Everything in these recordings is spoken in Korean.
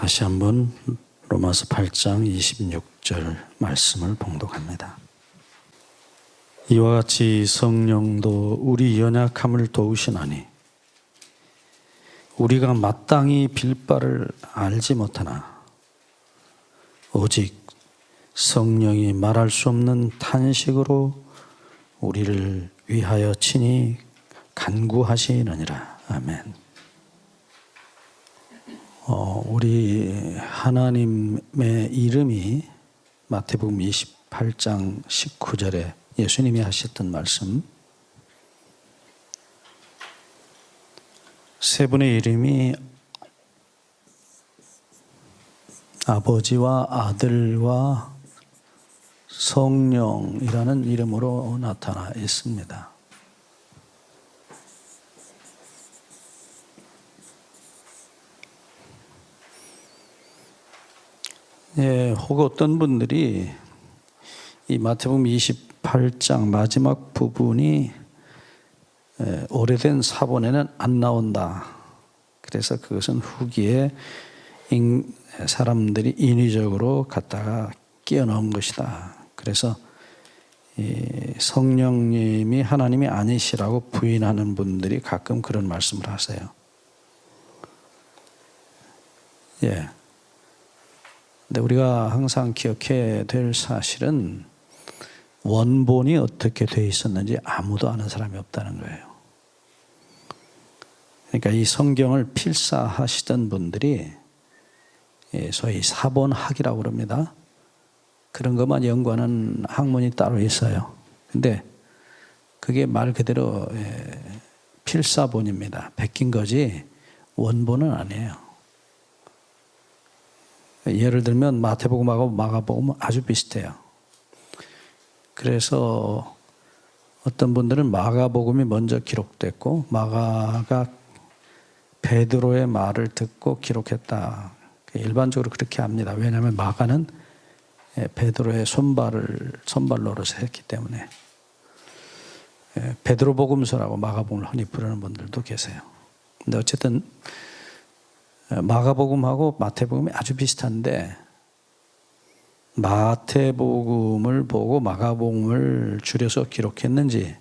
다시 한번 로마서 8장 26절 말씀을 봉독합니다. 이와 같이 성령도 우리 연약함을 도우시나니 우리가 마땅히 빌 바를 알지 못하나 오직 성령이 말할 수 없는 탄식으로 우리를 위하여 친히 간구하시느니라. 아멘. 우리 하나님의 이름이 마태복음 28장 19절에 예수님이 하셨던 말씀, 세 분의 이름이 아버지와 아들과 성령이라는 이름으로 나타나 있습니다. 혹 어떤 분들이 이 마태복음 28장 마지막 부분이 오래된 사본에는 안 나온다. 그래서 그것은 후기에 사람들이 인위적으로 갖다가 끼워 넣은 것이다. 그래서 성령님이 하나님이 아니시라고 부인하는 분들이 가끔 그런 말씀을 하세요. 근데 우리가 항상 기억해야 될 사실은 원본이 어떻게 되어 있었는지 아무도 아는 사람이 없다는 거예요. 그러니까 이 성경을 필사하시던 분들이 소위 사본학이라고 그럽니다. 그런 것만 연구하는 학문이 따로 있어요. 근데 그게 말 그대로 필사본입니다. 베낀 거지 원본은 아니에요. 예를 들면 마태복음하고 마가복음은 아주 비슷해요. 그래서 어떤 분들은 마가복음이 먼저 기록됐고 마가가 베드로의 말을 듣고 기록했다. 일반적으로 그렇게 합니다. 왜냐하면 마가는 베드로의 손발 노릇을 했기 때문에. 베드로 복음서라고 마가복음을 흔히 부르는 분들도 계세요. 근데 어쨌든 마가복음하고 마태복음이 아주 비슷한데 마태복음을 보고 마가복음을 줄여서 기록했는지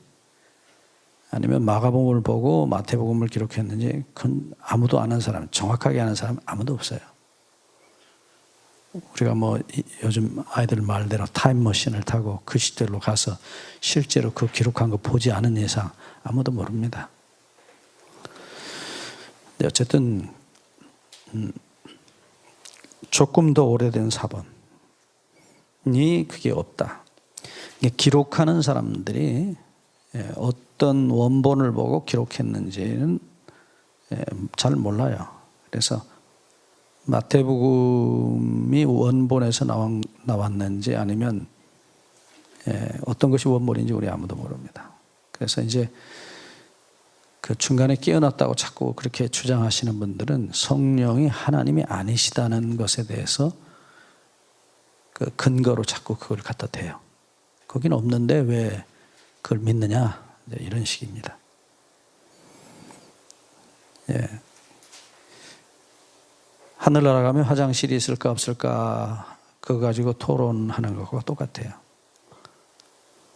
아니면 마가복음을 보고 마태복음을 기록했는지 그건 아무도 아는 사람, 정확하게 아는 사람 아무도 없어요. 우리가 요즘 아이들 말대로 타임머신을 타고 그 시대로 가서 실제로 그 기록한 거 보지 않은 이상 아무도 모릅니다. 근데 어쨌든 조금 더 오래된 사본이 그게 없다. 기록하는 사람들이 어떤 원본을 보고 기록했는지는 잘 몰라요. 그래서 마태복음이 원본에서 나왔는지 아니면 어떤 것이 원본인지 우리 아무도 모릅니다. 그래서 이제 그 중간에 끼어났다고 자꾸 그렇게 주장하시는 분들은 성령이 하나님이 아니시다는 것에 대해서 그 근거로 자꾸 그걸 갖다 대요. 거긴 없는데 왜 그걸 믿느냐? 이런 식입니다. 하늘나라 가면 화장실이 있을까 없을까 그거 가지고 토론하는 것과 똑같아요.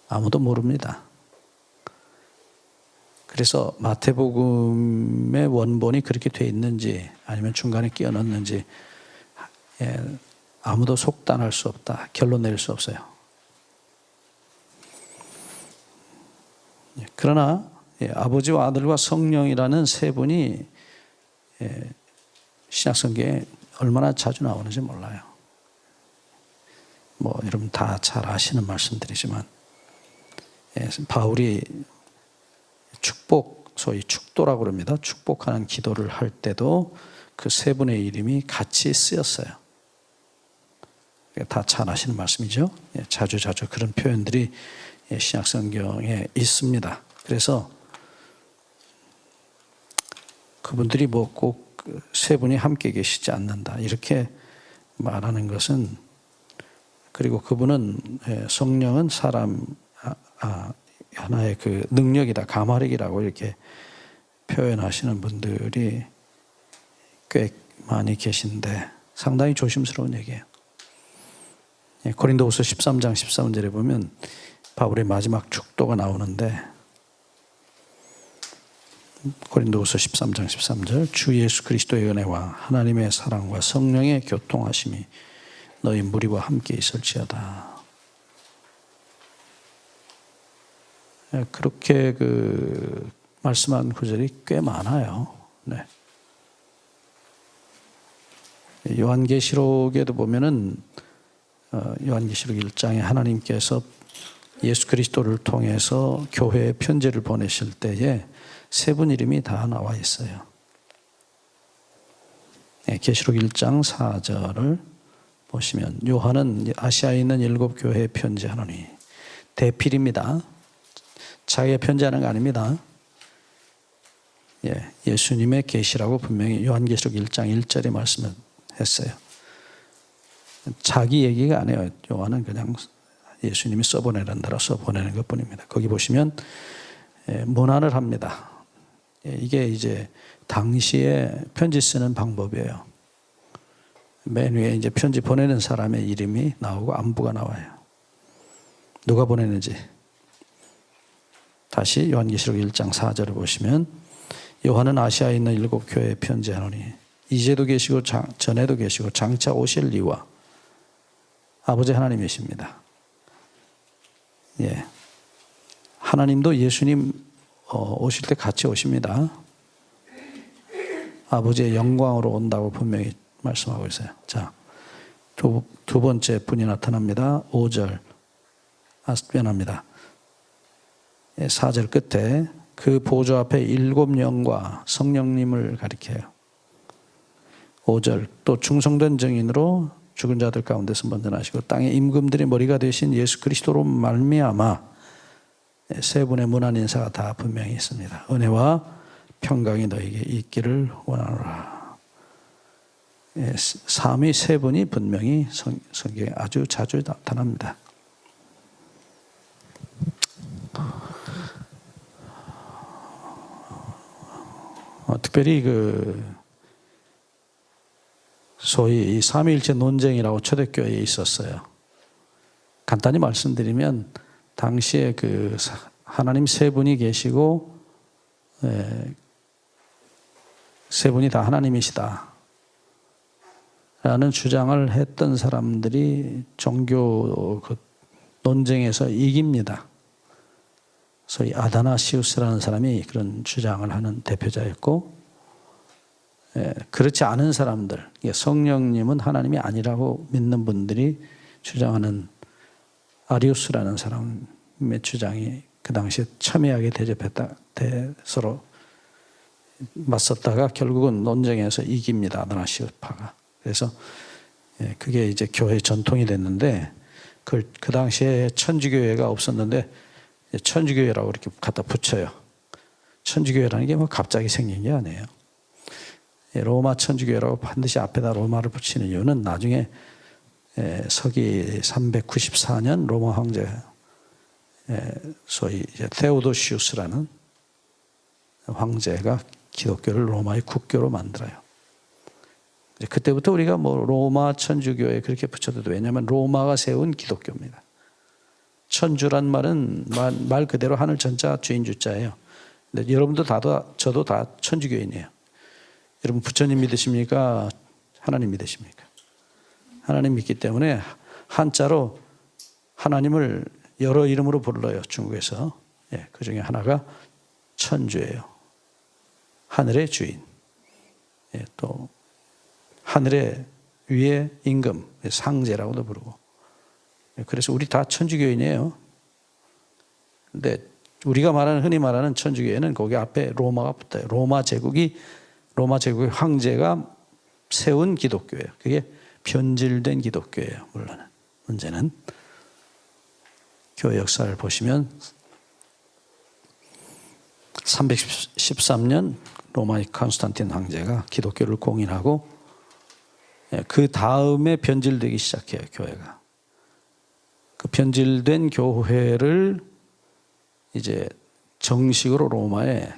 아무도 모릅니다. 그래서 마태복음의 원본이 그렇게 돼 있는지 아니면 중간에 끼워 넣는지 아무도 속단할 수 없다. 결론 내릴 수 없어요. 그러나 아버지와 아들과 성령이라는 세 분이 신약성경에 얼마나 자주 나오는지 몰라요. 여러분 다 잘 아시는 말씀들이지만 바울이 소위 축도라고 그럽니다. 축복하는 기도를 할 때도 그 세 분의 이름이 같이 쓰였어요. 다 잘 아시는 말씀이죠. 자주 그런 표현들이 신약성경에 있습니다. 그래서 그분들이 꼭 세 분이 함께 계시지 않는다 이렇게 말하는 것은, 그리고 그분은 성령은 사람 하나의 그 능력이다, 가마력이라고 이렇게 표현하시는 분들이 꽤 많이 계신데 상당히 조심스러운 얘기예요. 고린도후서 13장 13절에 보면 바울의 마지막 축도가 나오는데, 고린도후서 13장 13절, 주 예수 그리스도의 은혜와 하나님의 사랑과 성령의 교통하심이 너희 무리와 함께 있을지어다. 그렇게 말씀한 구절이 꽤 많아요. 네. 요한계시록에도 보면은 요한계시록 1장에 하나님께서 예수 그리스도를 통해서 교회에 편지를 보내실 때에 세 분 이름이 다 나와 있어요. 네, 계시록 1장 4절을 보시면 요한은 아시아에 있는 7 교회에 편지하노니, 대필입니다. 자기가 편지하는 거 아닙니다. 예수님의 계시라고 분명히 요한계시록 1장 1절에 말씀했어요. 자기 얘기가 아니에요. 요한은 그냥 예수님이 써보내는 대로 써보내는 것 뿐입니다. 거기 보시면 문안을 합니다. 이게 이제 당시에 편지 쓰는 방법이에요. 맨 위에 이제 편지 보내는 사람의 이름이 나오고 안부가 나와요. 누가 보내는지. 다시 요한계시록 1장 4절을 보시면, 요한은 아시아에 있는 7 교회에 편지하노니 이제도 계시고 전에도 계시고 장차 오실 이와 아버지 하나님이십니다. 하나님도 예수님 오실 때 같이 오십니다. 아버지의 영광으로 온다고 분명히 말씀하고 있어요. 자, 두 번째 분이 나타납니다. 5절 변합니다. 4절 끝에 그 보좌 앞에 7 영과 성령님을 가리켜요. 5절, 또 충성된 증인으로 죽은 자들 가운데서 먼저 나시고 땅의 임금들의 머리가 되신 예수 그리스도로 말미암아, 세 분의 문안 인사가 다 분명히 있습니다. 은혜와 평강이 너에게 있기를 원하노라. 삼위 세 분이 분명히 성경에 아주 자주 나타납니다. 특별히 소위 이 삼위일체 논쟁이라고 초대교회에 있었어요. 간단히 말씀드리면, 당시에 하나님 세 분이 계시고 세 분이 다 하나님이시다 라는 주장을 했던 사람들이 종교 논쟁에서 이깁니다. 소위 아다나시우스라는 사람이 그런 주장을 하는 대표자였고, 그렇지 않은 사람들, 성령님은 하나님이 아니라고 믿는 분들이 주장하는 아리우스라는 사람의 주장이 그 당시에 첨예하게 서로 맞섰다가 결국은 논쟁에서 이깁니다. 아다나시우파가. 그래서 그게 이제 교회 전통이 됐는데, 그 당시에 천주교회가 없었는데 천주교회라고 이렇게 갖다 붙여요. 천주교회라는 게 뭐 갑자기 생긴 게 아니에요. 로마 천주교회라고 반드시 앞에다 로마를 붙이는 이유는 나중에 서기 394년 로마 황제, 소위 이제 테오도시우스라는 황제가 기독교를 로마의 국교로 만들어요. 이제 그때부터 우리가 뭐 로마 천주교회 그렇게 붙여도 돼. 왜냐하면 로마가 세운 기독교입니다. 천주란 말은 말 그대로 하늘 천자 주인 주자예요. 근데 여러분도 저도 다 천주교인이에요. 여러분 부처님 믿으십니까? 하나님 믿으십니까? 하나님 믿기 때문에 한자로 하나님을 여러 이름으로 불러요. 중국에서. 그 중에 하나가 천주예요. 하늘의 주인. 또 하늘의 위에 임금, 상제라고도 부르고. 그래서 우리 다 천주교인이에요. 근데 우리가 흔히 말하는 천주교회는 거기 앞에 로마가 붙어요. 로마 제국의 황제가 세운 기독교예요. 그게 변질된 기독교예요. 물론 문제는 교회 역사를 보시면 313년 로마의 콘스탄틴 황제가 기독교를 공인하고, 그 다음에 변질되기 시작해요. 교회가. 그 변질된 교회를 이제 정식으로 로마의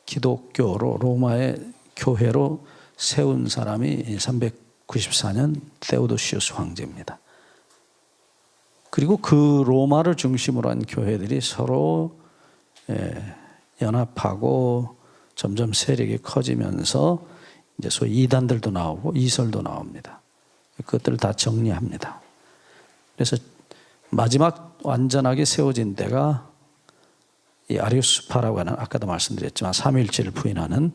기독교로, 로마의 교회로 세운 사람이 94년 데오도시우스 황제입니다. 그리고 그 로마를 중심으로 한 교회들이 서로 연합하고 점점 세력이 커지면서 이제 소위 이단들도 나오고 이설도 나옵니다. 그것들을 다 정리합니다. 그래서 마지막 완전하게 세워진 데가 이 아리우스파라고 하는, 아까도 말씀드렸지만 삼위일체를 부인하는,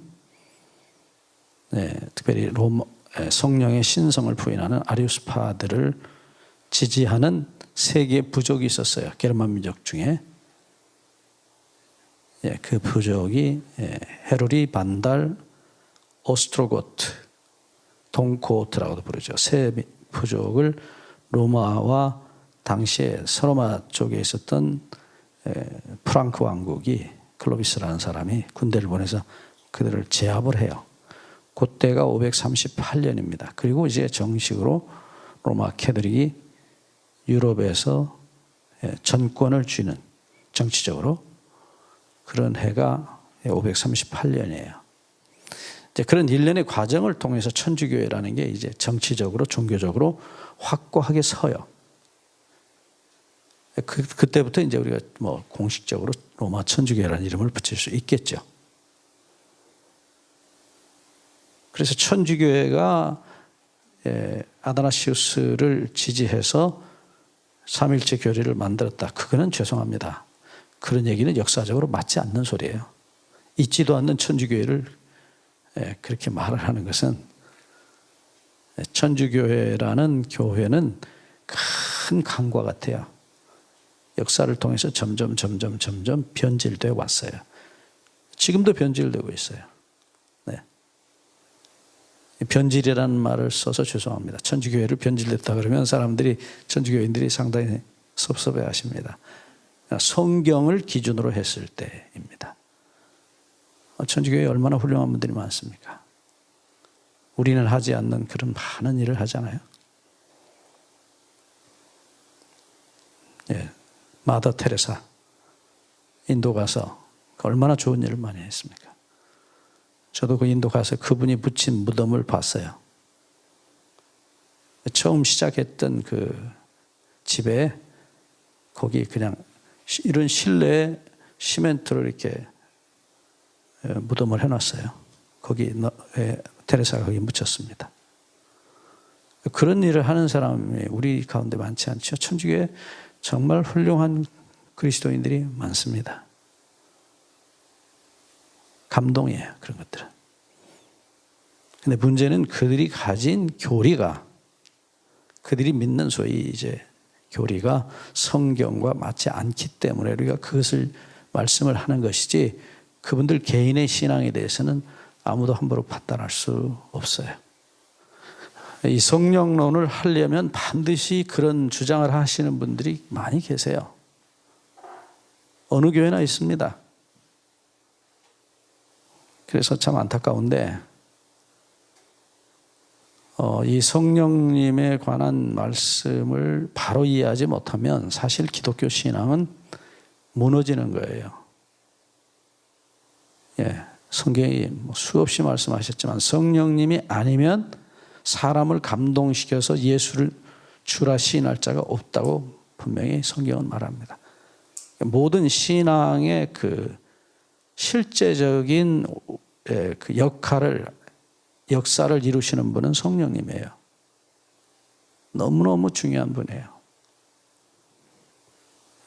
특별히 성령의 신성을 부인하는 아리우스파들을 지지하는 세 개의 부족이 있었어요. 게르만 민족 중에. 그 부족이 헤루리, 반달, 오스트로고트, 동코트라고도 부르죠. 세 부족을 로마와 당시에 서로마 쪽에 있었던 프랑크 왕국이, 클로비스라는 사람이 군대를 보내서 그들을 제압을 해요. 그때가 538년입니다. 그리고 이제 정식으로 로마 캐톨릭이 유럽에서 전권을 쥐는, 정치적으로 그런 해가 538년이에요. 이제 그런 일련의 과정을 통해서 천주교회라는 게 이제 정치적으로, 종교적으로 확고하게 서요. 그때부터 이제 우리가 뭐 공식적으로 로마 천주교회라는 이름을 붙일 수 있겠죠. 그래서 천주교회가 아다나시우스를 지지해서 삼일체 교리를 만들었다. 그거는 죄송합니다. 그런 얘기는 역사적으로 맞지 않는 소리예요. 있지도 않는 천주교회를 그렇게 말을 하는 것은, 천주교회라는 교회는 큰 강과 같아요. 역사를 통해서 점점 변질되어 왔어요. 지금도 변질되고 있어요. 네. 변질이라는 말을 써서 죄송합니다. 천주교회를 변질됐다 그러면 사람들이, 천주교인들이 상당히 섭섭해 하십니다. 성경을 기준으로 했을 때입니다. 천주교회에 얼마나 훌륭한 분들이 많습니까? 우리는 하지 않는 그런 많은 일을 하잖아요. 마더 테레사, 인도 가서 얼마나 좋은 일을 많이 했습니까? 저도 그 인도 가서 그분이 붙인 무덤을 봤어요. 처음 시작했던 그 집에 거기 그냥 이런 실내에 시멘트를 이렇게 무덤을 해놨어요. 거기 테레사가 거기 묻혔습니다. 그런 일을 하는 사람이 우리 가운데 많지 않죠. 천주교에 정말 훌륭한 그리스도인들이 많습니다. 감동이에요, 그런 것들은. 근데 문제는 그들이 가진 교리가, 그들이 믿는 소위 이제 교리가 성경과 맞지 않기 때문에 우리가 그것을 말씀을 하는 것이지, 그분들 개인의 신앙에 대해서는 아무도 함부로 판단할 수 없어요. 이 성령론을 하려면 반드시 그런 주장을 하시는 분들이 많이 계세요. 어느 교회나 있습니다. 그래서 참 안타까운데, 이 성령님에 관한 말씀을 바로 이해하지 못하면 사실 기독교 신앙은 무너지는 거예요. 성경이 수없이 말씀하셨지만 성령님이 아니면 사람을 감동시켜서 예수를 주라 시인할 자가 없다고 분명히 성경은 말합니다. 모든 신앙의 그 실제적인 그 역사를 이루시는 분은 성령님이에요. 너무너무 중요한 분이에요.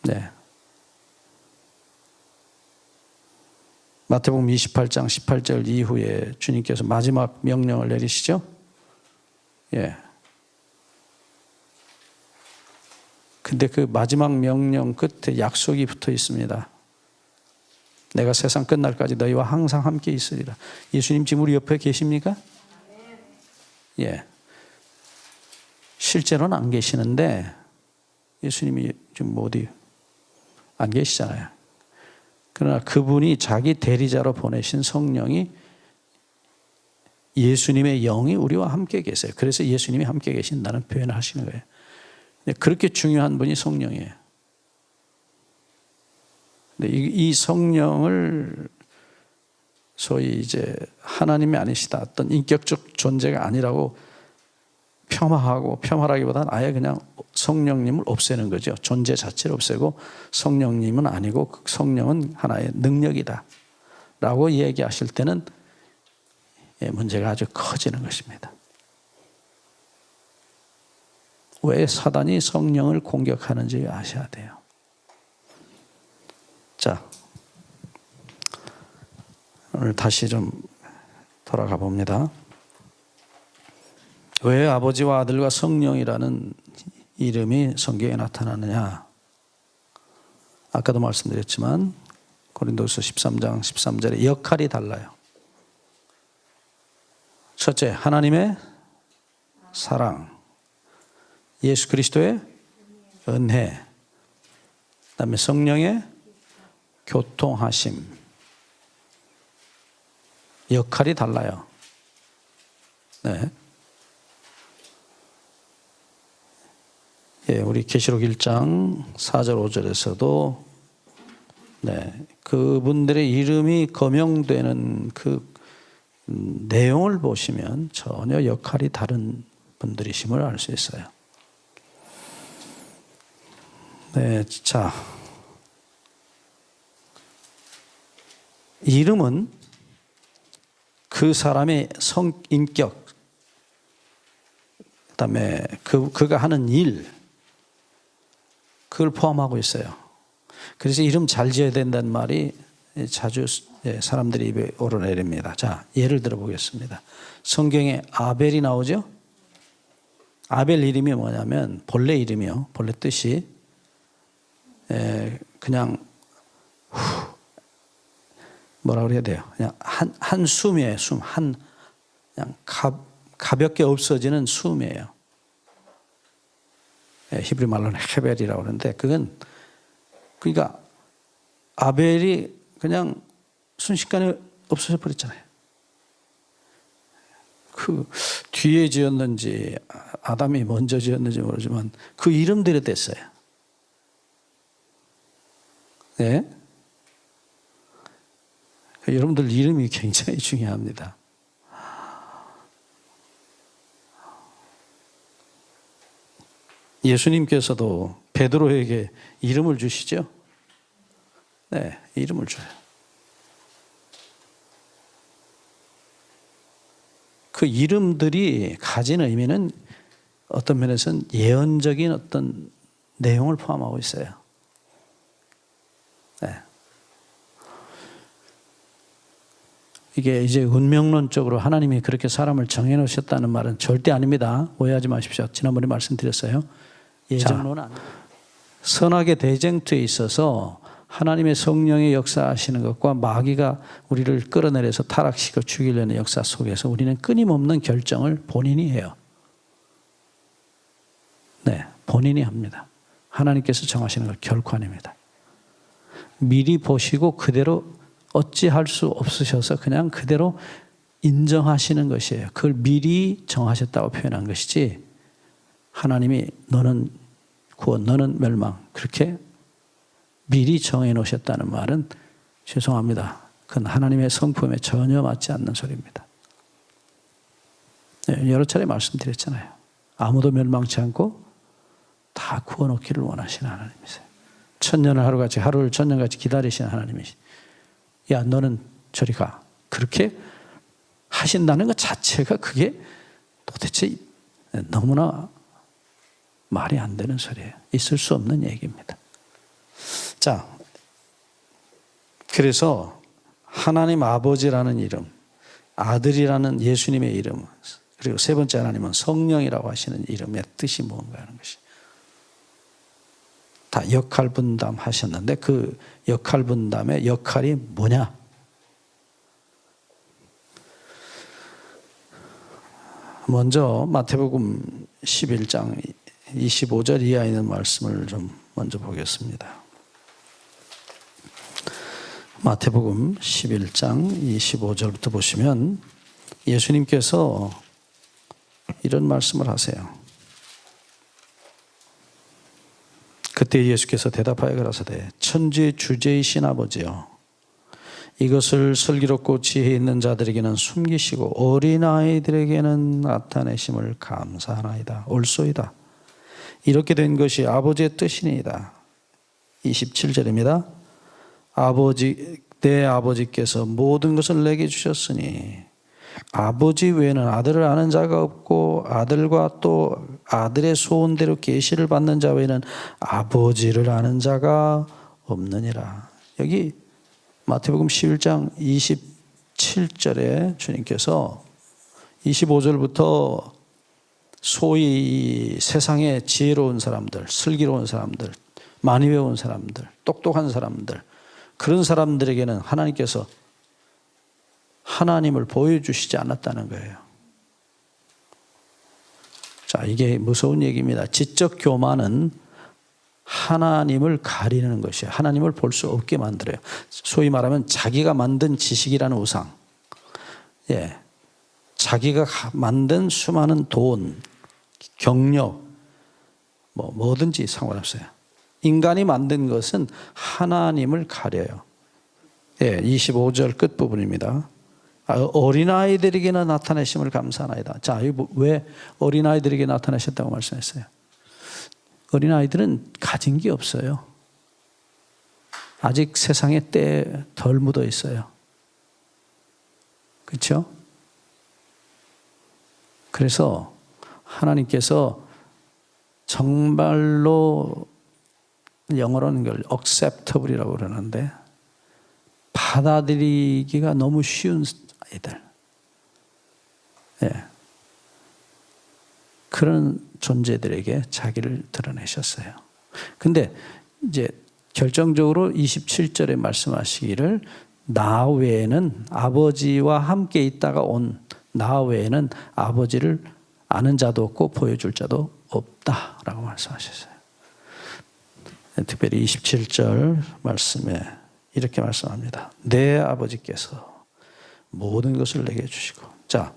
네. 마태복음 28장 18절 이후에 주님께서 마지막 명령을 내리시죠. 근데 그 마지막 명령 끝에 약속이 붙어 있습니다. 내가 세상 끝날까지 너희와 항상 함께 있으리라. 예수님 지금 우리 옆에 계십니까? 실제로는 안 계시는데 예수님이 지금 어디 안 계시잖아요. 그러나 그분이 자기 대리자로 보내신 성령이, 예수님의 영이 우리와 함께 계세요. 그래서 예수님이 함께 계신다는 표현을 하시는 거예요. 그렇게 중요한 분이 성령이에요. 근데 이 성령을 소위 이제 하나님이 아니시다, 어떤 인격적 존재가 아니라고 폄하하고 폄하라기보다는 아예 그냥 성령님을 없애는 거죠. 존재 자체를 없애고 성령님은 아니고 성령은 하나의 능력이다 라고 얘기하실 때는 문제가 아주 커지는 것입니다. 왜 사단이 성령을 공격하는지 아셔야 돼요. 자, 오늘 다시 좀 돌아가 봅니다. 왜 아버지와 아들과 성령이라는 이름이 성경에 나타나느냐? 아까도 말씀드렸지만 고린도서 13장 13절에 역할이 달라요. 첫째, 하나님의 사랑, 예수 그리스도의 은혜, 그다음에 성령의 교통하심. 역할이 달라요. 네. 예, 우리 계시록 1장 4절 5절에서도 네, 그분들의 이름이 거명되는 그 내용을 보시면 전혀 역할이 다른 분들이심을 알 수 있어요. 네, 자, 이름은 그 사람의 성인격, 그다음에 그가 하는 일, 그걸 포함하고 있어요. 그래서 이름 잘 지어야 된다는 말이 자주 사람들이 입에 오르내립니다. 자, 예를 들어 보겠습니다. 성경에 아벨이 나오죠? 아벨 이름이 뭐냐면 본래 이름이요. 본래 뜻이 그냥 뭐라 그래야 돼요? 그냥 한 숨이에요. 숨. 그냥 가볍게 없어지는 숨이에요. 히브리 말로는 헤벨이라고 그러는데 그러니까 아벨이 그냥 순식간에 없어져 버렸잖아요. 그 뒤에 지었는지 아담이 먼저 지었는지 모르지만 그 이름대로 됐어요. 네? 여러분들 이름이 굉장히 중요합니다. 예수님께서도 베드로에게 이름을 주시죠? 네, 이름을 줘요. 그 이름들이 가진 의미는 어떤 면에서는 예언적인 어떤 내용을 포함하고 있어요. 네. 이게 이제 운명론적으로 하나님이 그렇게 사람을 정해놓으셨다는 말은 절대 아닙니다. 오해하지 마십시오. 지난번에 말씀드렸어요. 예정론은 아닙니다. 선악의 대쟁투에 있어서 하나님의 성령의 역사하시는 것과 마귀가 우리를 끌어내려서 타락시켜 죽이려는 역사 속에서 우리는 끊임없는 결정을 본인이 해요. 네, 본인이 합니다. 하나님께서 정하시는 것 결코 아닙니다. 미리 보시고 그대로 어찌할 수 없으셔서 그냥 그대로 인정하시는 것이에요. 그걸 미리 정하셨다고 표현한 것이지 하나님이 너는 구원, 너는 멸망 그렇게 미리 정해 놓으셨다는 말은 죄송합니다. 그건 하나님의 성품에 전혀 맞지 않는 소리입니다. 네, 여러 차례 말씀드렸잖아요. 아무도 멸망치 않고 다 구원 얻기를 원하시는 하나님이세요. 천년을 하루같이 하루를 천년같이 기다리시는 하나님이시. 야 너는 저리 가. 그렇게 하신다는 것 자체가 그게 도대체 너무나 말이 안 되는 소리예요. 있을 수 없는 얘기입니다. 자, 그래서 하나님 아버지라는 이름, 아들이라는 예수님의 이름, 그리고 세 번째 하나님은 성령이라고 하시는 이름의 뜻이 뭔가 하는 것이 다 역할 분담하셨는데 그 역할 분담의 역할이 뭐냐? 먼저 마태복음 11장 25절 이하에 있는 말씀을 좀 먼저 보겠습니다. 마태복음 11장 25절부터 보시면 예수님께서 이런 말씀을 하세요. 그때 예수께서 대답하여 가라사대 천지의 주제이신 아버지여 이것을 슬기롭고 지혜 있는 자들에게는 숨기시고 어린아이들에게는 나타내심을 감사하나이다. 옳소이다. 이렇게 된 것이 아버지의 뜻이니이다. 27절입니다. 내 아버지께서 모든 것을 내게 주셨으니 아버지 외에는 아들을 아는 자가 없고 아들과 또 아들의 소원대로 계시를 받는 자 외에는 아버지를 아는 자가 없느니라. 여기 마태복음 11장 27절에 주님께서 25절부터 소위 세상에 지혜로운 사람들, 슬기로운 사람들, 많이 배운 사람들, 똑똑한 사람들, 그런 사람들에게는 하나님께서 하나님을 보여주시지 않았다는 거예요. 자, 이게 무서운 얘기입니다. 지적 교만은 하나님을 가리는 것이에요. 하나님을 볼 수 없게 만들어요. 소위 말하면 자기가 만든 지식이라는 우상, 예, 자기가 만든 수많은 돈, 경력, 뭐든지 상관없어요. 인간이 만든 것은 하나님을 가려요. 예, 25절 끝부분입니다. 어린아이들에게나 나타내심을 감사하나이다. 자, 왜 어린아이들에게 나타나셨다고 말씀했어요? 어린아이들은 가진 게 없어요. 아직 세상에 때 덜 묻어 있어요. 그렇죠? 그래서 하나님께서 정말로 영어로는 이걸 acceptable이라고 그러는데 받아들이기가 너무 쉬운 아이들, 예, 그런 존재들에게 자기를 드러내셨어요. 근데 이제 결정적으로 27절에 말씀하시기를 나 외에는 아버지와 함께 있다가 온 나 외에는 아버지를 아는 자도 없고 보여줄 자도 없다라고 말씀하셨어요. 특별히 27절 말씀에 이렇게 말씀합니다. 내 아버지께서 모든 것을 내게 주시고, 자,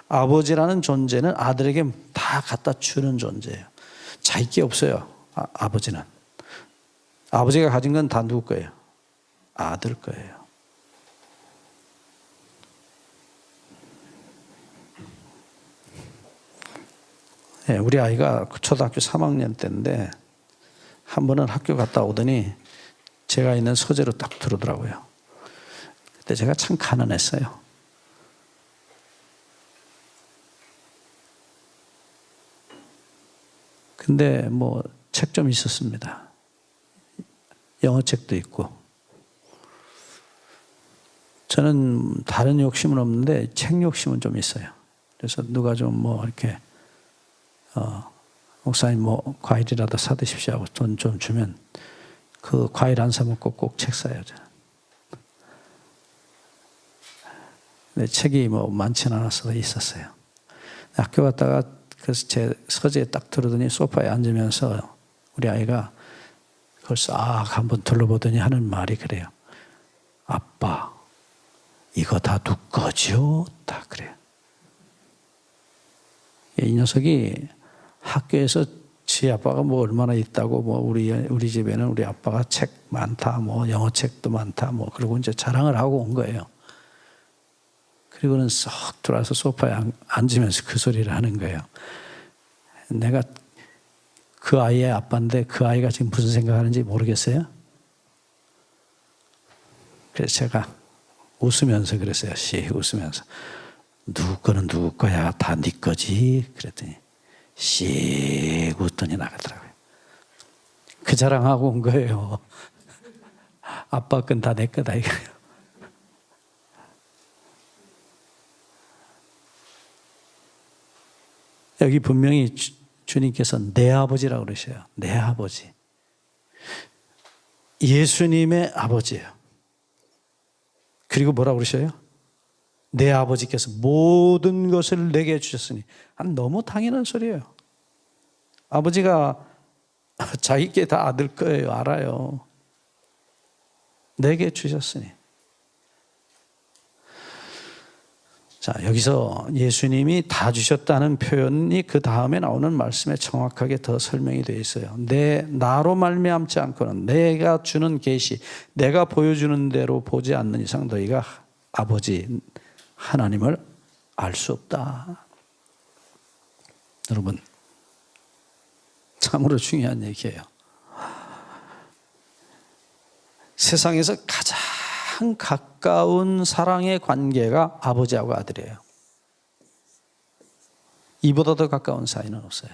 아버지라는 존재는 아들에게 다 갖다 주는 존재예요. 자기 게 없어요. 아버지는. 아버지가 가진 건 다 누구 거예요? 아들 거예요. 네, 우리 아이가 초등학교 3학년 때인데 한 번은 학교 갔다 오더니 제가 있는 서재로 딱 들어오더라고요. 그때 제가 참 가난했어요. 근데 책 좀 있었습니다. 영어책도 있고. 저는 다른 욕심은 없는데 책 욕심은 좀 있어요. 그래서 누가 좀 이렇게 목사님 과일이라도 사드십시오 하고 돈 좀 주면 그 과일 안 사 먹고 꼭 책 사요. 저는. 근데 책이 많지는 않아서 있었어요. 학교 갔다가 그래서 제 서재에 딱 들어오더니 소파에 앉으면서 우리 아이가 그걸 싹 한번 둘러보더니 하는 말이 그래요. 아빠, 이거 다 누구 거죠? 다 그래요. 이 녀석이 학교에서 지 아빠가 얼마나 있다고 우리 집에는 우리 아빠가 책 많다, 영어책도 많다, 그리고 이제 자랑을 하고 온 거예요. 그리고는 쏙 들어와서 소파에 앉으면서 그 소리를 하는 거예요. 내가 그 아이의 아빠인데 그 아이가 지금 무슨 생각하는지 모르겠어요? 그래서 제가 웃으면서 그랬어요. 씩 웃으면서. 누구 거는 누구 거야? 다 네 거지? 그랬더니 씩 웃더니 나가더라고요. 그 자랑하고 온 거예요. 아빠 건 다 내 거다 이거예요. 여기 분명히 주님께서 내 아버지라고 그러셔요. 내 아버지. 예수님의 아버지예요. 그리고 뭐라고 그러셔요? 내 아버지께서 모든 것을 내게 주셨으니. 너무 당연한 소리예요. 아버지가 자기께 다 아들 거예요. 알아요. 내게 주셨으니. 자, 여기서 예수님이 다 주셨다는 표현이 그 다음에 나오는 말씀에 정확하게 더 설명이 되어 있어요. 나로 말미암지 않고는 내가 주는 계시, 내가 보여주는 대로 보지 않는 이상 너희가 아버지 하나님을 알 수 없다. 여러분, 참으로 중요한 얘기예요. 세상에서 가장 가까운 사랑의 관계가 아버지하고 아들이에요. 이보다 더 가까운 사이는 없어요.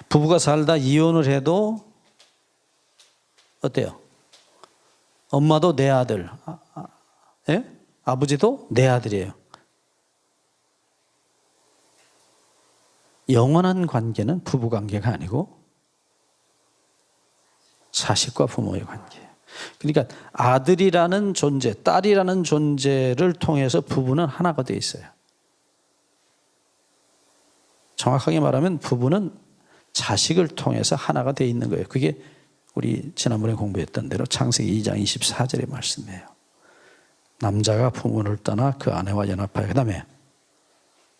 부부가 살다 이혼을 해도 어때요? 엄마도 내 아들, 예? 아버지도 내 아들이에요. 영원한 관계는 부부 관계가 아니고 자식과 부모의 관계예요. 그러니까 아들이라는 존재, 딸이라는 존재를 통해서 부부는 하나가 되어 있어요. 정확하게 말하면 부부는 자식을 통해서 하나가 되어 있는 거예요. 그게 우리 지난번에 공부했던 대로 창세기 2장 24절의 말씀이에요. 남자가 부모를 떠나 그 아내와 연합하여 그 다음에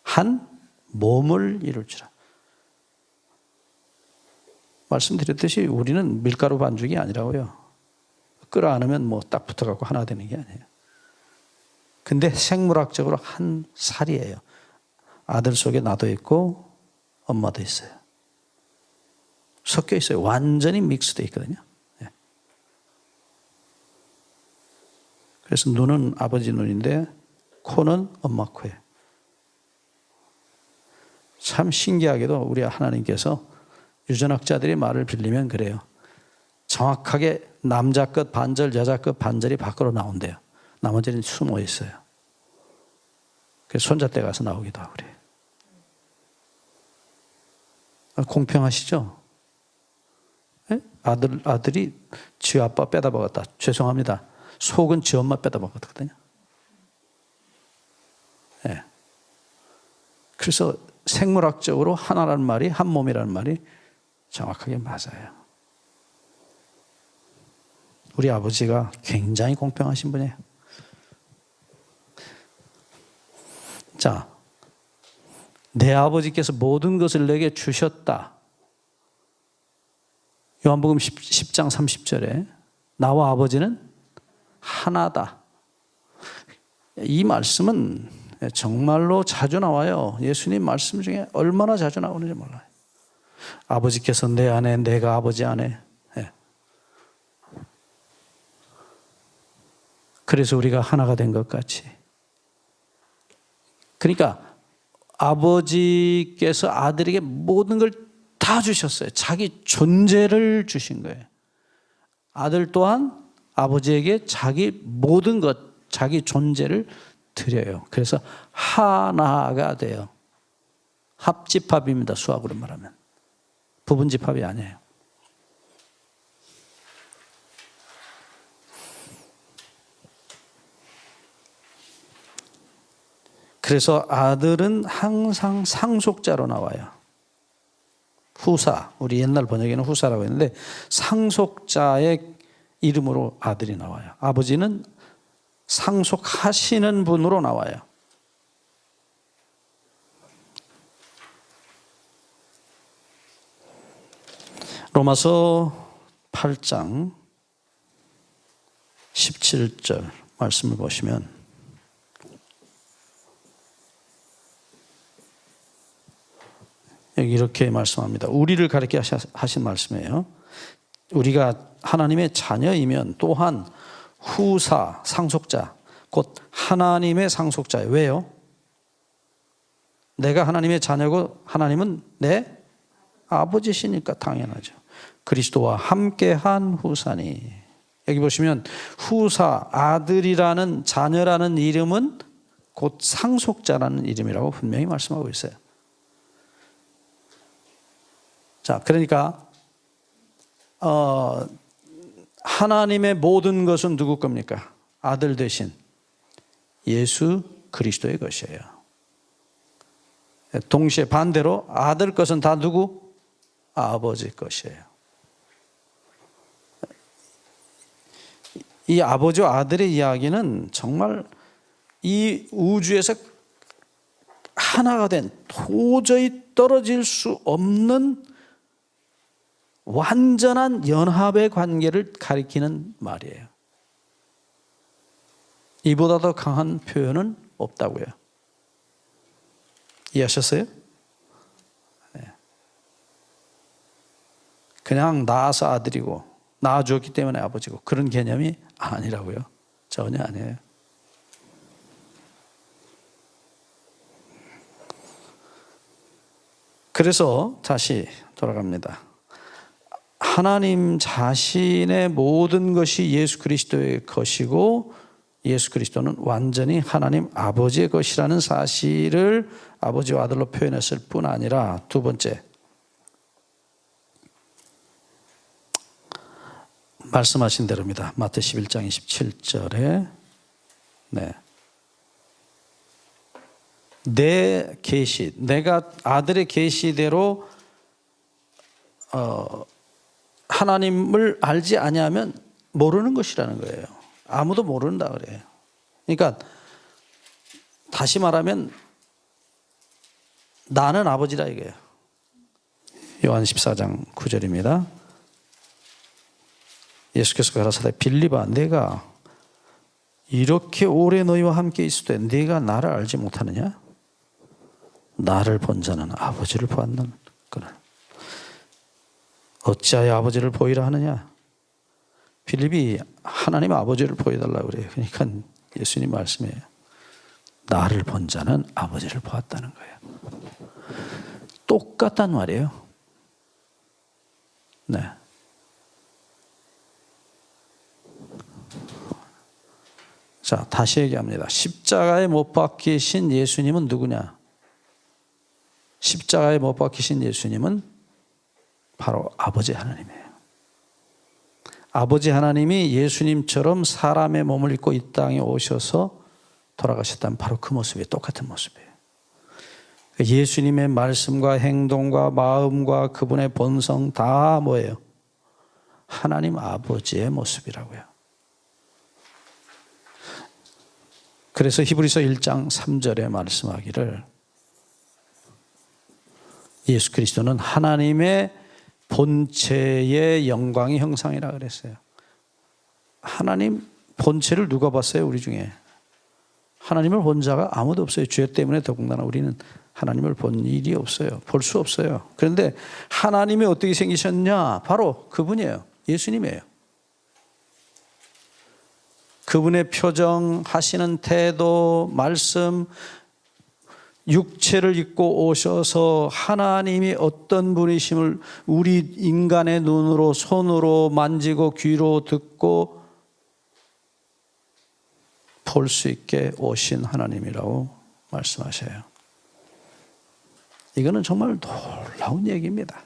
한 몸을 이룰지라. 말씀드렸듯이 우리는 밀가루 반죽이 아니라고요. 끌어안으면 뭐 딱 붙어갖고 하나 되는 게 아니에요. 근데 생물학적으로 한 살이에요. 아들 속에 나도 있고 엄마도 있어요. 섞여 있어요. 완전히 믹스되어 있거든요. 그래서 눈은 아버지 눈인데 코는 엄마 코예요. 참 신기하게도 우리 하나님께서 유전학자들이 말을 빌리면 그래요. 정확하게 남자 것 반절, 여자 것 반절이 밖으로 나온대요. 나머지는 숨어 있어요. 그래서 손자때 가서 나오기도 하고 그래요. 공평하시죠? 네? 아들이 지 아빠 빼다 먹었다. 죄송합니다. 속은 지 엄마 빼다 먹었거든요. 네. 그래서 생물학적으로 하나라는 말이, 한 몸이라는 말이 정확하게 맞아요. 우리 아버지가 굉장히 공평하신 분이에요. 자, 내 아버지께서 모든 것을 내게 주셨다. 요한복음 10장 30절에 나와 아버지는 하나다. 이 말씀은 정말로 자주 나와요. 예수님 말씀 중에 얼마나 자주 나오는지 몰라요. 아버지께서 내 안에, 내가 아버지 안에. 그래서 우리가 하나가 된 것 같이. 그러니까 아버지께서 아들에게 모든 걸 다 주셨어요. 자기 존재를 주신 거예요. 아들 또한 아버지에게 자기 모든 것, 자기 존재를 드려요. 그래서 하나가 돼요. 합집합입니다. 수학으로 말하면. 부분집합이 아니에요. 그래서 아들은 항상 상속자로 나와요. 후사, 우리 옛날 번역에는 후사라고 했는데 상속자의 이름으로 아들이 나와요. 아버지는 상속하시는 분으로 나와요. 로마서 8장 17절 말씀을 보시면 여기 이렇게 말씀합니다. 우리를 가리켜 하신 말씀이에요. 우리가 하나님의 자녀이면 또한 후사, 상속자, 곧 하나님의 상속자예요. 왜요? 내가 하나님의 자녀고 하나님은 내 아버지시니까 당연하죠. 그리스도와 함께한 후사니. 여기 보시면 후사, 아들이라는 자녀라는 이름은 곧 상속자라는 이름이라고 분명히 말씀하고 있어요. 자, 그러니까 하나님의 모든 것은 누구 겁니까? 아들 대신 예수 그리스도의 것이에요. 동시에 반대로 아들 것은 다 누구? 아버지 것이에요. 이 아버지와 아들의 이야기는 정말 이 우주에서 하나가 된 도저히 떨어질 수 없는 완전한 연합의 관계를 가리키는 말이에요. 이보다 더 강한 표현은 없다고요. 이해하셨어요? 네. 그냥 낳아서 아들이고 낳아주었기 때문에 아버지고 그런 개념이 아니라고요. 전혀 아니에요. 그래서 다시 돌아갑니다. 하나님 자신의 모든 것이 예수 그리스도의 것이고 예수 그리스도는 완전히 하나님 아버지의 것이라는 사실을 아버지와 아들로 표현했을 뿐 아니라 두 번째, 말씀하신 대로입니다. 마태 11장 27절에 내 계시, 내가 아들의 계시대로 하나님을 알지 아니하면 모르는 것이라는 거예요. 아무도 모른다 그래요. 그러니까 다시 말하면 나는 아버지라 이거예요. 요한 14장 9절입니다. 예수께서 가라사대 빌립아 내가 이렇게 오래 너희와 함께 있을 때 네가 나를 알지 못하느냐? 나를 본 자는 아버지를 보았는 그는 어찌하여 아버지를 보이라 하느냐? 빌립이 하나님 아버지를 보여달라고 그래요. 그러니까 예수님 말씀이에요. 나를 본 자는 아버지를 보았다는 거예요. 똑같단 말이에요. 네. 자, 다시 얘기합니다. 십자가에 못 박히신 예수님은 누구냐? 십자가에 못 박히신 예수님은 바로 아버지 하나님이에요. 아버지 하나님이 예수님처럼 사람의 몸을 입고 이 땅에 오셔서 돌아가셨다면 바로 그 모습이 똑같은 모습이에요. 예수님의 말씀과 행동과 마음과 그분의 본성 다 뭐예요? 하나님 아버지의 모습이라고요. 그래서 히브리서 1장 3절에 말씀하기를 예수 그리스도는 하나님의 본체의 영광의 형상이라 그랬어요. 하나님 본체를 누가 봤어요? 우리 중에 하나님을 본 자가 아무도 없어요. 죄 때문에 더군다나 우리는 하나님을 본 일이 없어요. 볼 수 없어요. 그런데 하나님이 어떻게 생기셨냐? 바로 그분이에요. 예수님이에요. 그분의 표정, 하시는 태도, 말씀, 육체를 입고 오셔서 하나님이 어떤 분이심을 우리 인간의 눈으로, 손으로 만지고 귀로 듣고 볼 수 있게 오신 하나님이라고 말씀하셔요. 이거는 정말 놀라운 얘기입니다.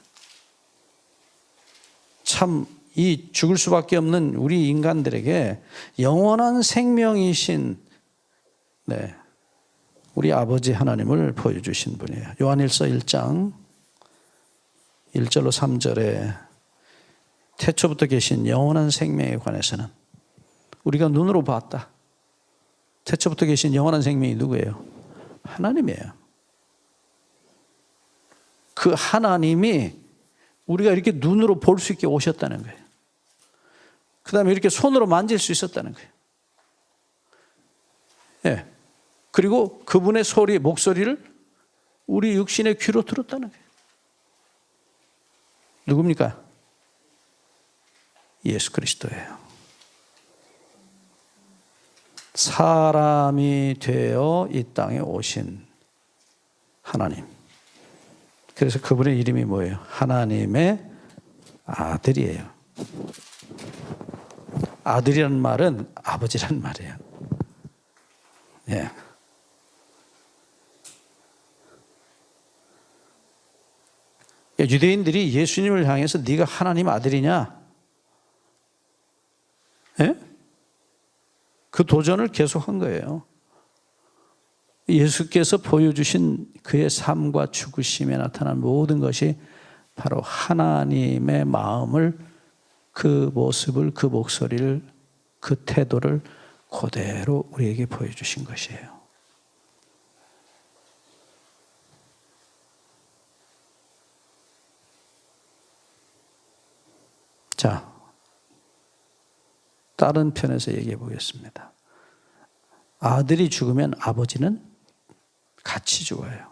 참 이 죽을 수밖에 없는 우리 인간들에게 영원한 생명이신 우리 아버지 하나님을 보여주신 분이에요. 요한일서 1장 1절로 3절에 태초부터 계신 영원한 생명에 관해서는 우리가 눈으로 봤다. 태초부터 계신 영원한 생명이 누구예요? 하나님이에요. 그 하나님이 우리가 이렇게 눈으로 볼 수 있게 오셨다는 거예요. 그 다음에 이렇게 손으로 만질 수 있었다는 거예요. 예. 그리고 그분의 소리, 목소리를 우리 육신의 귀로 들었다는 거예요. 누굽니까? 예수 그리스도예요. 사람이 되어 이 땅에 오신 하나님. 그래서 그분의 이름이 뭐예요? 하나님의 아들이에요. 아들이라는 말은 아버지라는 말이에요. 예. 유대인들이 예수님을 향해서 네가 하나님 아들이냐? 예? 그 도전을 계속한 거예요. 예수께서 보여주신 그의 삶과 죽으심에 나타난 모든 것이 바로 하나님의 마음을, 그 모습을, 그 목소리를, 그 태도를 그대로 우리에게 보여주신 것이에요. 자, 다른 편에서 얘기해 보겠습니다. 아들이 죽으면 아버지는 같이 죽어요.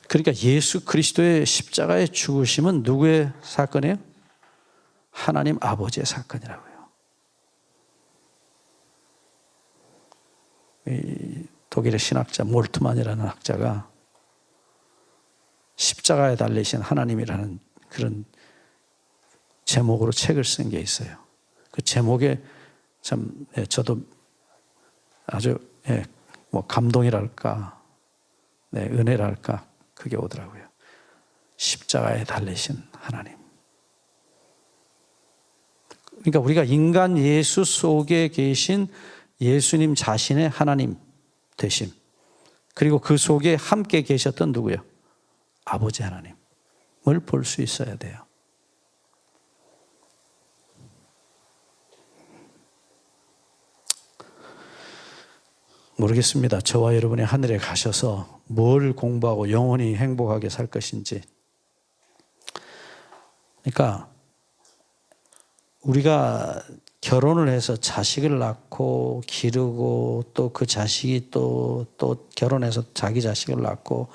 그러니까 예수 그리스도의 십자가의 죽으심은 누구의 사건이에요? 하나님 아버지의 사건이라고요. 이 독일의 신학자 몰트만이라는 학자가 십자가에 달리신 하나님이라는 그런 제목으로 책을 쓴 게 있어요. 그 제목에 참 저도 아주 뭐 감동이랄까, 은혜랄까 그게 오더라고요. 십자가에 달리신 하나님. 그러니까 우리가 인간 예수 속에 계신 예수님 자신의 하나님 되심, 그리고 그 속에 함께 계셨던 누구요? 아버지 하나님을 볼 수 있어야 돼요. 모르겠습니다. 저와 여러분이 하늘에 가셔서 뭘 공부하고 영원히 행복하게 살 것인지. 그러니까 우리가 결혼을 해서 자식을 낳고 기르고 또 그 자식이 또 결혼해서 자기 자식을 낳고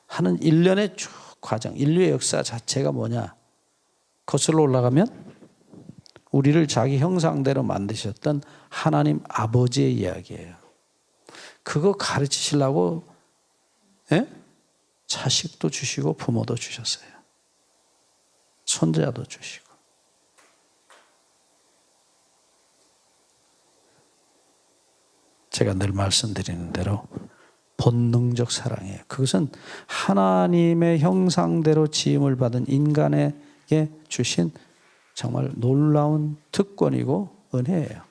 하는 일련의 쭉 과정, 인류의 역사 자체가 뭐냐? 거슬러 올라가면 우리를 자기 형상대로 만드셨던 하나님 아버지의 이야기예요. 그거 가르치시려고 자식도 주시고 부모도 주셨어요. 손자도 주시고. 제가 늘 말씀드리는 대로 본능적 사랑이에요. 그것은 하나님의 형상대로 지음을 받은 인간에게 주신 정말 놀라운 특권이고 은혜예요.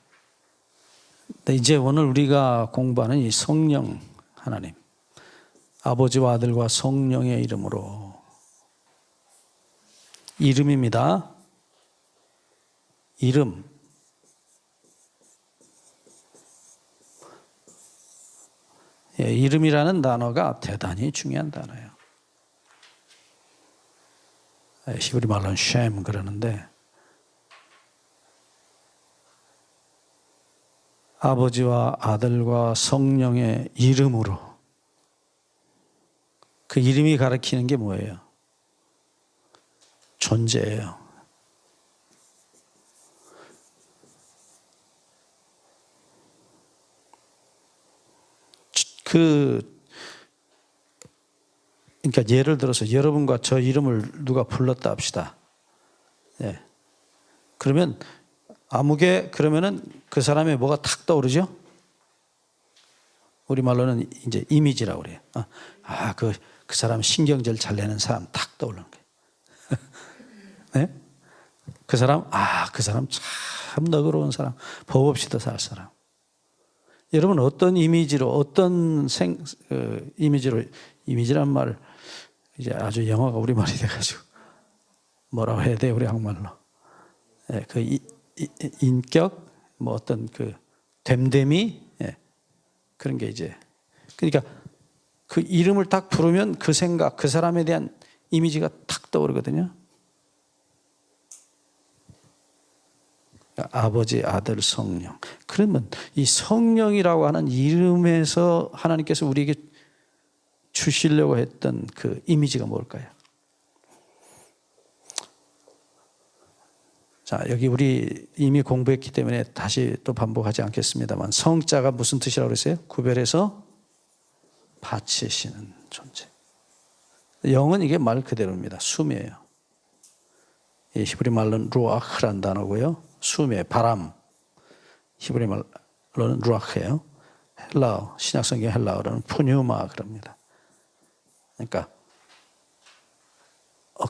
근데 이제 오늘 우리가 공부하는 이 성령 하나님, 아버지와 아들과 성령의 이름으로, 이름입니다. 이름. 이름이라는 단어가 대단히 중요한 단어예요. 히브리 말로는 셈 그러는데, 아버지와 아들과 성령의 이름으로. 그 이름이 가리키는 게 뭐예요? 존재예요. 그러니까 예를 들어서 여러분과 저 이름을 누가 불렀다 합시다. 예. 그러면 그러면은 그 사람의 뭐가 탁 떠오르죠? 우리 말로는 이제 이미지라고 그래요. 그 사람 신경질 잘 내는 사람 탁 떠오르는 거예요. 네? 그 사람 참 너그러운 사람, 법 없이도 살 사람. 여러분 어떤 이미지로, 이미지란 말, 이제 아주 영어가 우리말이 돼가지고 뭐라고 해야 돼, 우리 한국말로. 예, 그 인격, 뭐 어떤 그 됨됨이, 그런 게 이제. 그러니까 그 이름을 딱 부르면 그 생각, 그 사람에 대한 이미지가 탁 떠오르거든요. 아버지, 아들, 성령. 그러면 이 성령이라고 하는 이름에서 하나님께서 우리에게 주시려고 했던 그 이미지가 뭘까요? 자, 여기 우리 이미 공부했기 때문에 다시 또 반복하지 않겠습니다만, 성자가 무슨 뜻이라고 그랬어요? 구별해서 바치시는 존재. 영은 이게 말 그대로입니다. 숨이에요. 이 히브리 말로는 루아흐란 단어고요. 숨의 바람, 히브리 말로는 루아흐예요. 헬라어, 신약성경 헬라어로는 푸뉴마 그럽니다. 그러니까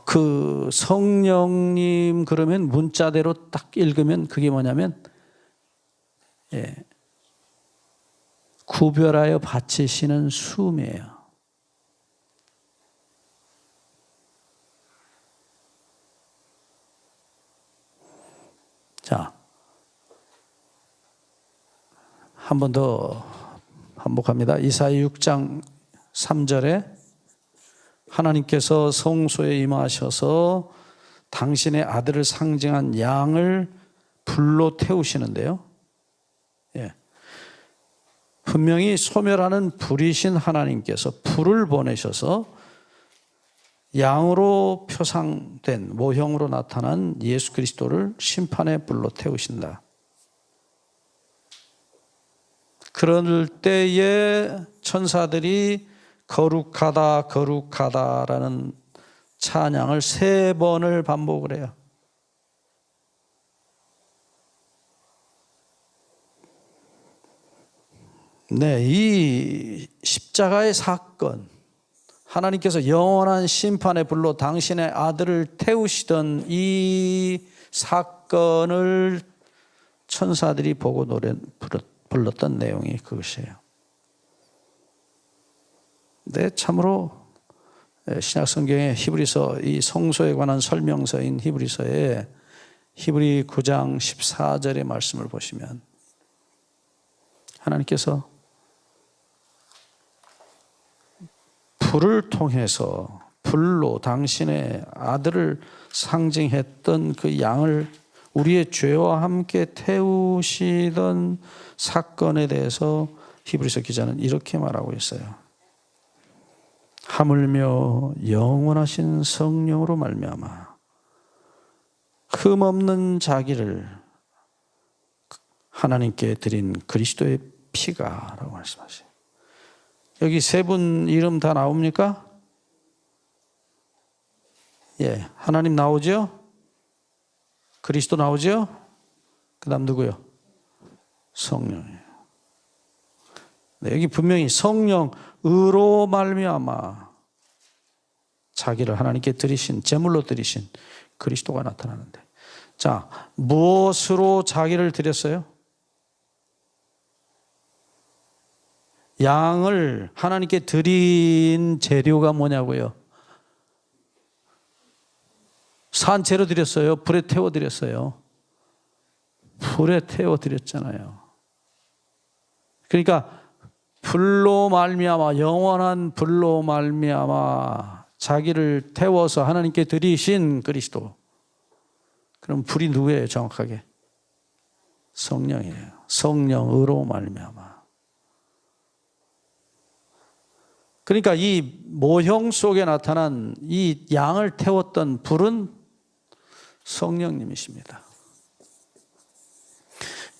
그 성령님 그러면 문자대로 딱 읽으면 그게 뭐냐면 구별하여 바치시는 숨이에요. 자, 한 번 더 반복합니다. 이사야 6장 3절에 하나님께서 성소에 임하셔서 당신의 아들을 상징한 양을 불로 태우시는데요. 예. 분명히 소멸하는 불이신 하나님께서 불을 보내셔서 양으로 표상된 모형으로 나타난 예수 그리스도를 심판의 불로 태우신다. 그럴 때에 천사들이 거룩하다 거룩하다라는 찬양을 3번을 반복을 해요. 네, 이 십자가의 사건, 하나님께서 영원한 심판의 불로 당신의 아들을 태우시던 이 사건을 천사들이 보고 불렀던 내용이 그것이에요. 네, 참으로 신약 성경의 히브리서, 이 성소에 관한 설명서인 히브리서에 히브리 9장 14절의 말씀을 보시면 하나님께서 불을 통해서 불로 당신의 아들을 상징했던 그 양을 우리의 죄와 함께 태우시던 사건에 대해서 히브리서 기자는 이렇게 말하고 있어요. 하물며 영원하신 성령으로 말미암아 흠없는 자기를 하나님께 드린 그리스도의 피가 라고 말씀하세요. 여기 3분 이름 다 나옵니까? 예, 하나님 나오죠? 그리스도 나오죠? 그 다음 누구요? 성령이에요. 네, 여기 분명히 성령으로 말미암아 자기를 하나님께 드리신, 제물로 드리신 그리스도가 나타나는데, 자, 무엇으로 자기를 드렸어요? 양을 하나님께 드린 재료가 뭐냐고요? 산채로 드렸어요? 불에 태워 드렸어요? 불에 태워 드렸잖아요. 그러니까 불로 말미암아, 영원한 불로 말미암아 자기를 태워서 하나님께 드리신 그리스도. 그럼 불이 누구예요? 정확하게 성령이에요. 성령으로 말미암아. 그러니까 이 모형 속에 나타난 이 양을 태웠던 불은 성령님이십니다.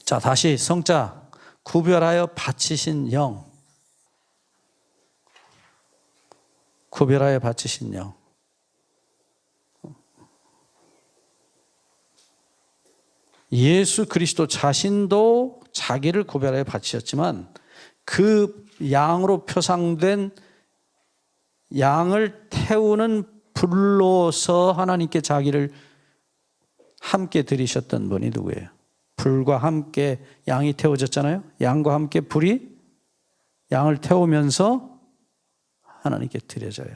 자, 다시 성자 구별하여 바치신 영. 구별하여 바치신 영. 예수 그리스도 자신도 자기를 구별하여 바치셨지만 그 양으로 표상된 양을 태우는 불로서 하나님께 자기를 함께 드리셨던 분이 누구예요? 불과 함께 양이 태워졌잖아요. 양과 함께 불이 양을 태우면서 하나님께 드려져요.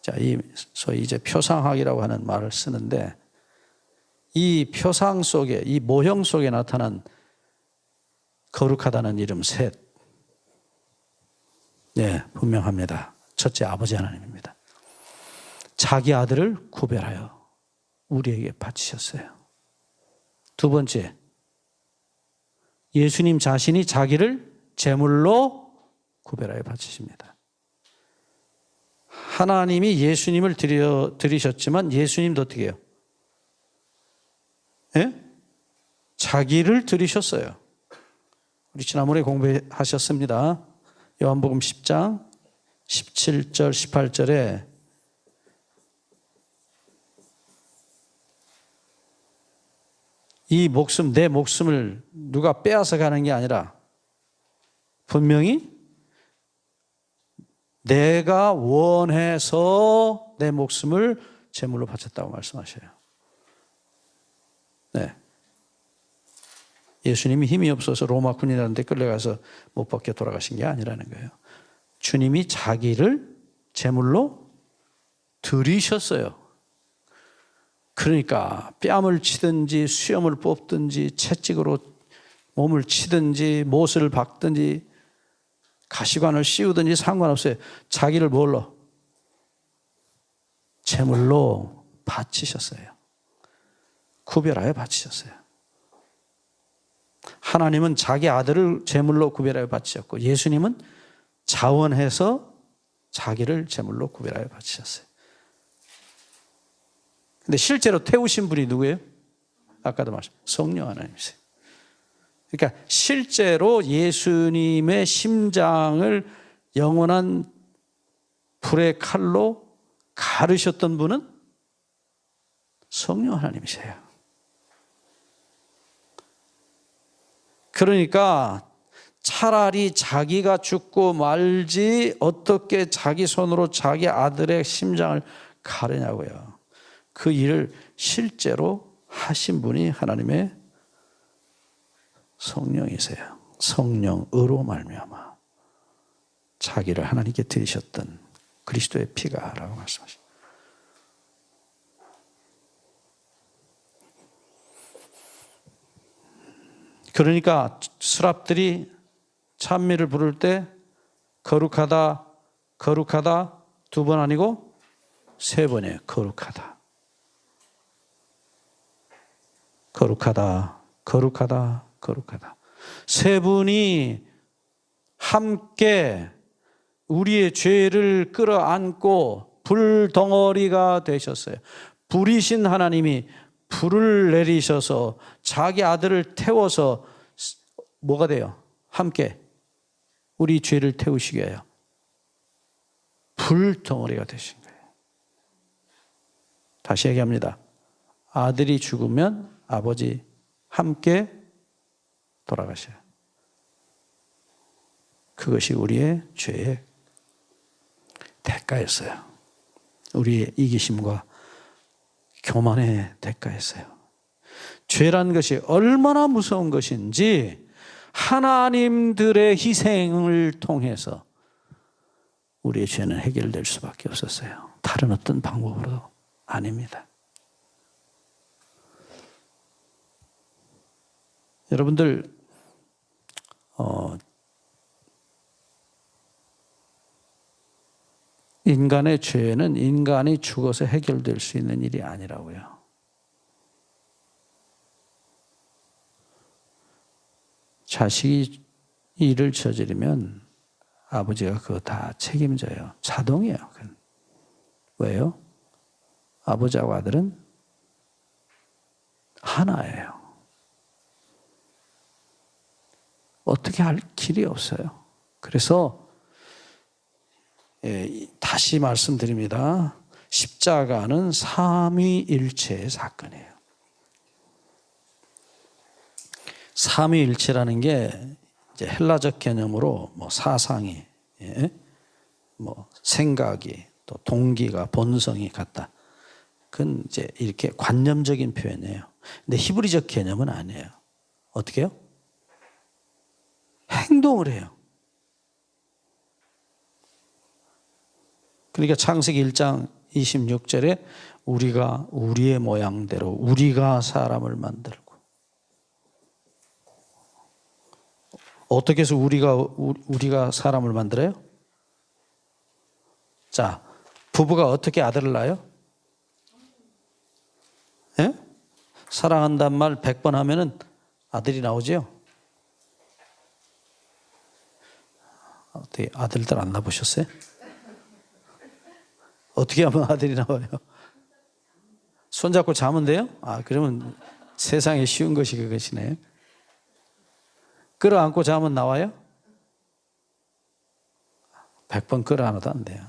자, 이 소위 이제 표상학이라고 하는 말을 쓰는데, 이 표상 속에, 이 모형 속에 나타난 거룩하다는 이름 셋, 네, 분명합니다. 첫째, 아버지 하나님입니다. 자기 아들을 구별하여 우리에게 바치셨어요. 두 번째, 예수님 자신이 자기를 제물로 구별하여 바치십니다. 하나님이 예수님을 드리셨지만 예수님도 어떻게 해요? 예? 자기를 드리셨어요. 우리 지난번에 공부하셨습니다. 요한복음 10장 17절 18절에 이 목숨, 내 목숨을 누가 빼앗아 가는 게 아니라 분명히 내가 원해서 내 목숨을 제물로 바쳤다고 말씀하셔요. 네. 예수님이 힘이 없어서 로마 군인이라는 데 끌려가서 못 박혀 돌아가신 게 아니라는 거예요. 주님이 자기를 제물로 드리셨어요. 그러니까 뺨을 치든지 수염을 뽑든지 채찍으로 몸을 치든지 못을 박든지 가시관을 씌우든지 상관없어요. 자기를 뭘로? 제물로 바치셨어요. 구별하여 바치셨어요. 하나님은 자기 아들을 제물로 구별하여 바치셨고 예수님은 자원해서 자기를 제물로 구별하여 바치셨어요. 근데 실제로 태우신 분이 누구예요? 아까도 말씀 성령 하나님이세요. 그러니까 실제로 예수님의 심장을 영원한 불의 칼로 가르셨던 분은 성령 하나님이세요. 그러니까 차라리 자기가 죽고 말지 어떻게 자기 손으로 자기 아들의 심장을 가르냐고요. 그 일을 실제로 하신 분이 하나님의 성령이세요. 성령으로 말미암아 자기를 하나님께 드리셨던 그리스도의 피가라고 말씀하십니다. 그러니까 스랍들이 찬미를 부를 때 거룩하다, 거룩하다 2번 아니고 3번이에요. 거룩하다. 거룩하다, 거룩하다, 거룩하다. 3분이 함께 우리의 죄를 끌어안고 불덩어리가 되셨어요. 불이신 하나님이 불을 내리셔서 자기 아들을 태워서 뭐가 돼요? 함께 우리 죄를 태우시게 해요. 불덩어리가 되신 거예요. 다시 얘기합니다. 아들이 죽으면 아버지 함께 돌아가셔요. 그것이 우리의 죄의 대가였어요. 우리의 이기심과 교만의 대가였어요. 죄란 것이 얼마나 무서운 것인지 하나님들의 희생을 통해서 우리의 죄는 해결될 수밖에 없었어요. 다른 어떤 방법으로 아닙니다. 여러분들 인간의 죄는 인간이 죽어서 해결될 수 있는 일이 아니라고요. 자식이 일을 저지르면 아버지가 그거 다 책임져요. 자동이에요. 그건. 왜요? 아버지하고 아들은 하나예요. 어떻게 할 길이 없어요. 그래서 다시 말씀드립니다. 십자가는 삼위일체의 사건이에요. 삼위일체라는 게 이제 헬라적 개념으로 뭐 사상이, 뭐 생각이, 또 동기가, 본성이 같다. 그건 이제 이렇게 관념적인 표현이에요. 근데 히브리적 개념은 아니에요. 어떻게 해요? 행동을 해요. 그러니까 창세기 1장 26절에 우리가 우리의 모양대로 우리가 사람을 만들고 어떻게 해서 우리가 사람을 만들어요? 자, 부부가 어떻게 아들을 낳아요? 예? 사랑한다는 말 100번 하면은 아들이 나오죠? 어떻게 아들들 안 낳아보셨어요? 어떻게 하면 아들이 나와요? 손잡고 자면 돼요? 그러면 세상에 쉬운 것이 그것이네. 끌어안고 자면 나와요? 100번 끌어안아도 안 돼요.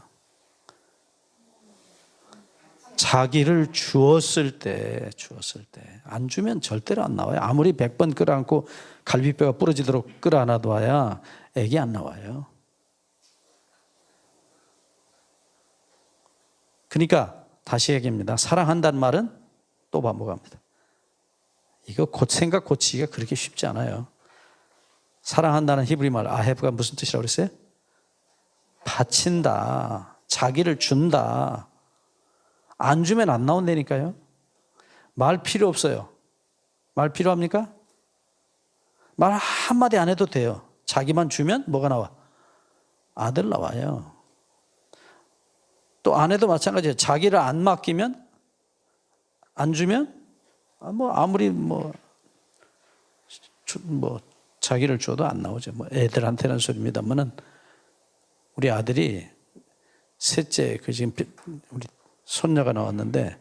자기를 주었을 때 안 주면 절대로 안 나와요. 아무리 100번 끌어안고 갈비뼈가 부러지도록 끌어안아도 와야 애기 안 나와요. 그러니까 다시 얘기합니다. 사랑한다는 말은 또 반복합니다. 이거 생각 고치기가 그렇게 쉽지 않아요. 사랑한다는 히브리 말 아헤브가 무슨 뜻이라고 그랬어요? 바친다. 자기를 준다. 안 주면 안 나온다니까요. 말 필요 없어요. 말 필요합니까? 말 한마디 안 해도 돼요. 자기만 주면 뭐가 나와? 아들 나와요. 또 아내도 마찬가지예요. 자기를 안 맡기면, 안 주면 아무리 자기를 줘도 안 나오죠. 애들한테는 소리입니다만은 우리 아들이 셋째 지금 우리 손녀가 나왔는데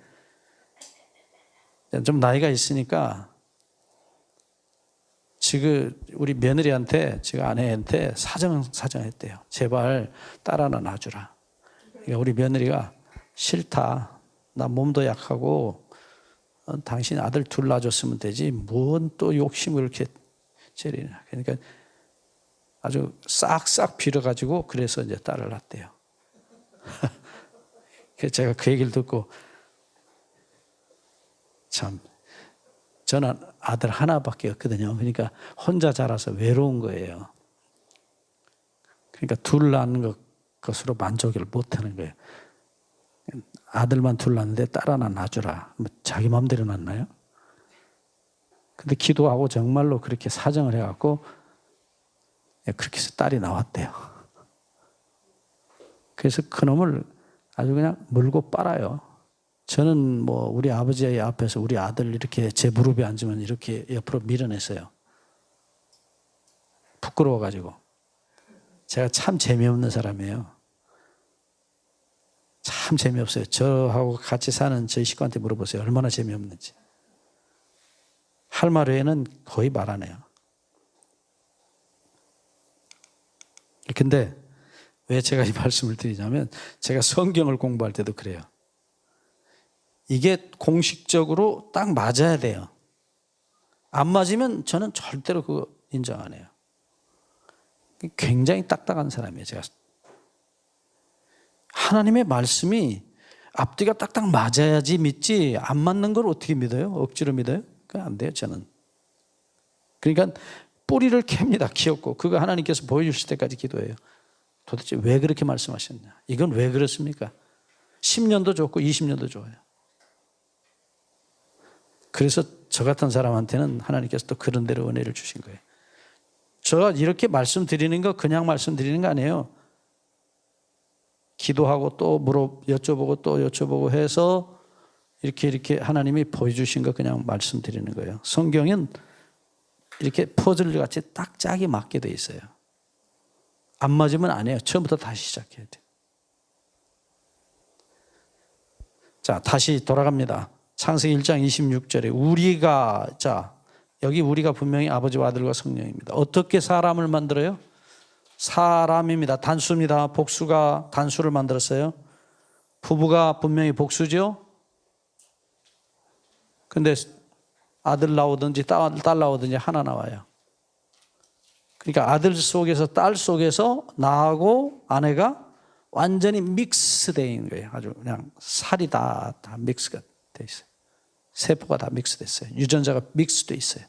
좀 나이가 있으니까 지금 우리 며느리한테 지금 아내한테 사정했대요. 제발 딸 하나 놔주라. 그러니까 우리 며느리가 싫다. 나 몸도 약하고 당신 아들 둘 낳아줬으면 되지. 뭔 또 욕심을 그렇게 재리냐. 그러니까 아주 싹싹 빌어가지고 그래서 이제 딸을 낳았대요. 그래서 제가 그 얘기를 듣고 참 저는 아들 하나밖에 없거든요. 그러니까 혼자 자라서 외로운 거예요. 그러니까 둘 낳는 것으로 만족을 못하는 거예요. 아들만 둘 낳는데 딸 하나 놔주라. 자기 마음대로 낳나요? 근데 기도하고 정말로 그렇게 사정을 해갖고 그렇게 해서 딸이 나왔대요. 그래서 그놈을 아주 그냥 물고 빨아요. 저는 우리 아버지 앞에서 우리 아들 이렇게 제 무릎에 앉으면 이렇게 옆으로 밀어냈어요. 부끄러워가지고. 제가 참 재미없는 사람이에요. 참 재미없어요. 저하고 같이 사는 저희 식구한테 물어보세요. 얼마나 재미없는지. 할 말 외에는 거의 말 안 해요. 근데 왜 제가 이 말씀을 드리냐면 제가 성경을 공부할 때도 그래요. 이게 공식적으로 딱 맞아야 돼요. 안 맞으면 저는 절대로 그거 인정 안 해요. 굉장히 딱딱한 사람이에요. 제가 하나님의 말씀이 앞뒤가 딱딱 맞아야지 믿지 안 맞는 걸 어떻게 믿어요? 억지로 믿어요? 그건 안 돼요. 저는. 그러니까 뿌리를 캡니다. 키웠고 그거 하나님께서 보여주실 때까지 기도해요. 도대체 왜 그렇게 말씀하셨냐? 이건 왜 그렇습니까? 10년도 좋고 20년도 좋아요. 그래서 저 같은 사람한테는 하나님께서 또 그런 대로 은혜를 주신 거예요. 제가 이렇게 말씀드리는 거 그냥 말씀드리는 거 아니에요. 기도하고 또 여쭤보고 또 여쭤보고 해서 이렇게 하나님이 보여주신 거 그냥 말씀드리는 거예요. 성경은 이렇게 퍼즐 같이 딱 짝이 맞게 돼 있어요. 안 맞으면 안 해요. 처음부터 다시 시작해야 돼요. 자, 다시 돌아갑니다. 창세기 1장 26절에 여기 우리가 분명히 아버지와 아들과 성령입니다. 어떻게 사람을 만들어요? 사람입니다. 단수입니다. 복수가 단수를 만들었어요. 부부가 분명히 복수죠. 근데 아들 나오든지 딸 나오든지 하나 나와요. 그러니까 아들 속에서 딸 속에서 나하고 아내가 완전히 믹스되어 있는 거예요. 아주 그냥 살이 다 믹스가 돼 있어요. 세포가 다 믹스됐어요. 유전자가 믹스돼 있어요.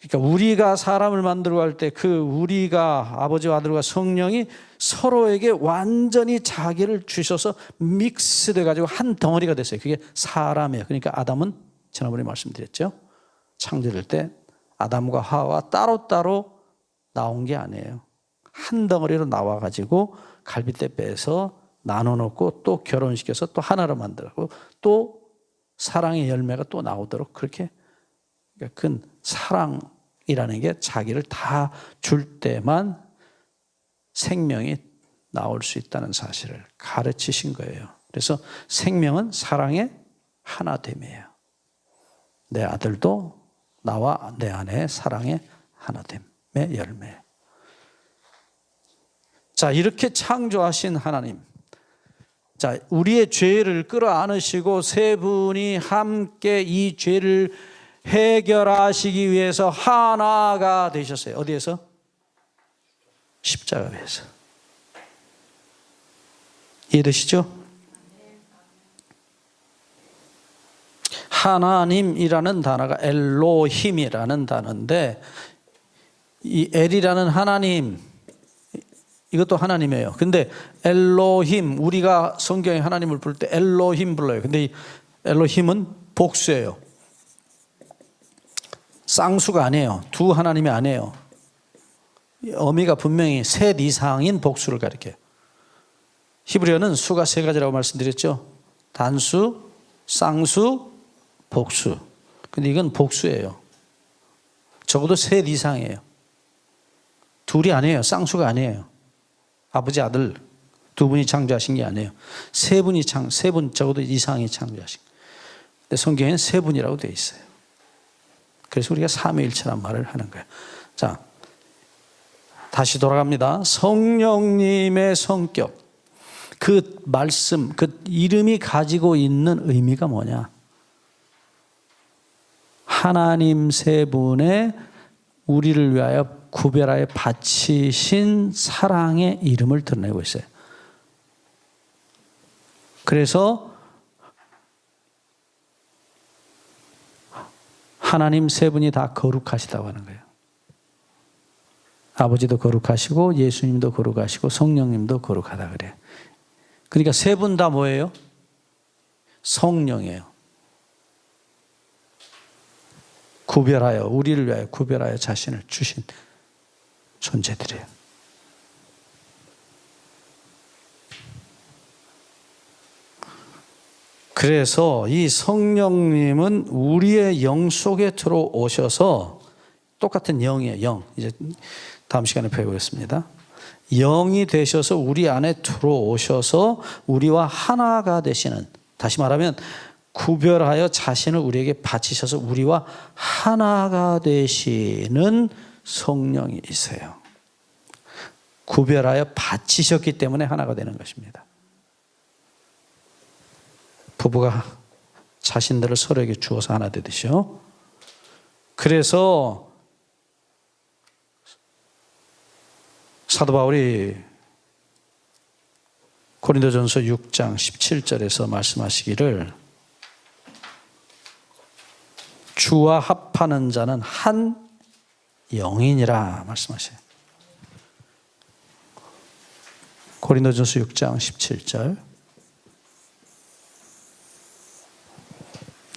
그러니까 우리가 사람을 만들고 할 때 그 우리가 아버지와 아들과 성령이 서로에게 완전히 자기를 주셔서 믹스돼 가지고 한 덩어리가 됐어요. 그게 사람이에요. 그러니까 아담은 지난번에 말씀드렸죠. 창조될 때 아담과 하와가 따로따로 나온 게 아니에요. 한 덩어리로 나와 가지고 갈빗대 빼서 나눠 놓고 또 결혼시켜서 또 하나로 만들고 또 사랑의 열매가 또 나오도록 그렇게 그러니까 그 사랑이라는 게 자기를 다 줄 때만 생명이 나올 수 있다는 사실을 가르치신 거예요. 그래서 생명은 사랑의 하나됨이에요. 내 아들도 나와 내 아내의 사랑의 하나됨의 열매. 자, 이렇게 창조하신 하나님. 자, 우리의 죄를 끌어안으시고 세 분이 함께 이 죄를 해결하시기 위해서 하나가 되셨어요. 어디에서? 십자가에서. 이해되시죠? 하나님이라는 단어가 엘로힘이라는 단어인데 이 엘이라는 하나님 이것도 하나님이에요. 근데 엘로힘 우리가 성경에 하나님을 부를 때 엘로힘 불러요. 근데 이 엘로힘은 복수예요. 쌍수가 아니에요. 두 하나님이 아니에요. 어미가 분명히 셋 이상인 복수를 가리켜요. 히브리어는 수가 세 가지라고 말씀드렸죠. 단수, 쌍수, 복수. 근데 이건 복수예요. 적어도 셋 이상이에요. 둘이 아니에요. 쌍수가 아니에요. 아버지, 아들 두 분이 창조하신 게 아니에요. 세 분 적어도 이상이 창조하신 거예요. 근데 성경에는 세 분이라고 되어 있어요. 그래서 우리가 삼위일체란 말을 하는 거예요. 자, 다시 돌아갑니다. 성령님의 성격, 그 말씀, 그 이름이 가지고 있는 의미가 뭐냐? 하나님 세 분의 우리를 위하여 구별하여 바치신 사랑의 이름을 드러내고 있어요. 그래서 하나님 세 분이 다 거룩하시다고 하는 거예요. 아버지도 거룩하시고 예수님도 거룩하시고 성령님도 거룩하다 그래요. 그러니까 세 분 다 뭐예요? 성령이에요. 구별하여, 우리를 위하여 구별하여 자신을 주신 존재들이에요. 그래서 이 성령님은 우리의 영 속에 들어오셔서, 똑같은 영이에요. 영. 이제 다음 시간에 배우겠습니다. 영이 되셔서 우리 안에 들어오셔서 우리와 하나가 되시는, 다시 말하면 구별하여 자신을 우리에게 바치셔서 우리와 하나가 되시는 성령이 있어요. 구별하여 바치셨기 때문에 하나가 되는 것입니다. 부부가 자신들을 서로에게 주어서 하나 되듯이요. 그래서 사도 바울이 고린도전서 6장 17절에서 말씀하시기를 주와 합하는 자는 한 영이니라 말씀하셔요. 고린도전서 6장 17절.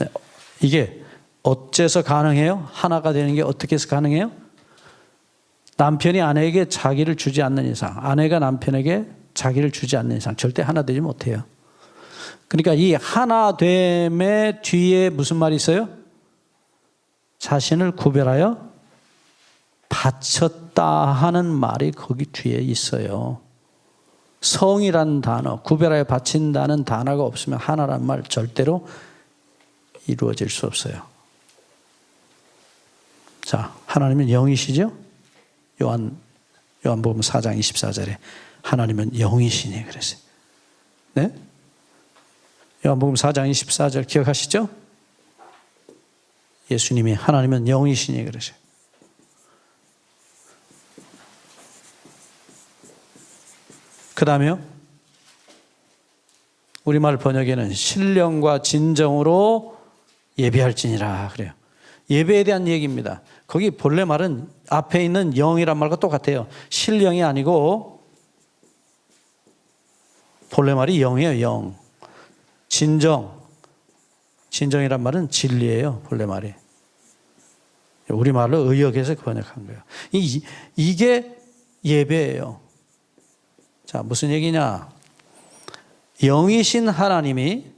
네, 이게 어째서 가능해요? 하나가 되는 게 어떻게 해서 가능해요? 남편이 아내에게 자기를 주지 않는 이상, 아내가 남편에게 자기를 주지 않는 이상 절대 하나 되지 못해요. 그러니까 이 하나됨의 뒤에 무슨 말이 있어요? 자신을 구별하여 바쳤다 하는 말이 거기 뒤에 있어요. 성이라는 단어, 구별하여 바친다는 단어가 없으면 하나란 말 절대로 이루어질 수 없어요. 자, 하나님은 영이시죠? 요한복음 4장 24절에 하나님은 영이시니 그랬어요. 네? 요한복음 4장 24절 기억하시죠? 예수님이 하나님은 영이시니 그러세요. 그 다음에요. 우리말 번역에는 신령과 진정으로 예배할지니라 그래요. 예배에 대한 얘기입니다. 거기 본래 말은 앞에 있는 영이란 말과 똑같아요. 신령이 아니고 본래 말이 영이에요. 영. 진정이란 말은 진리예요. 본래 말이. 우리말로 의역해서 번역한 거예요. 이게 예배예요. 자, 무슨 얘기냐? 영이신 하나님이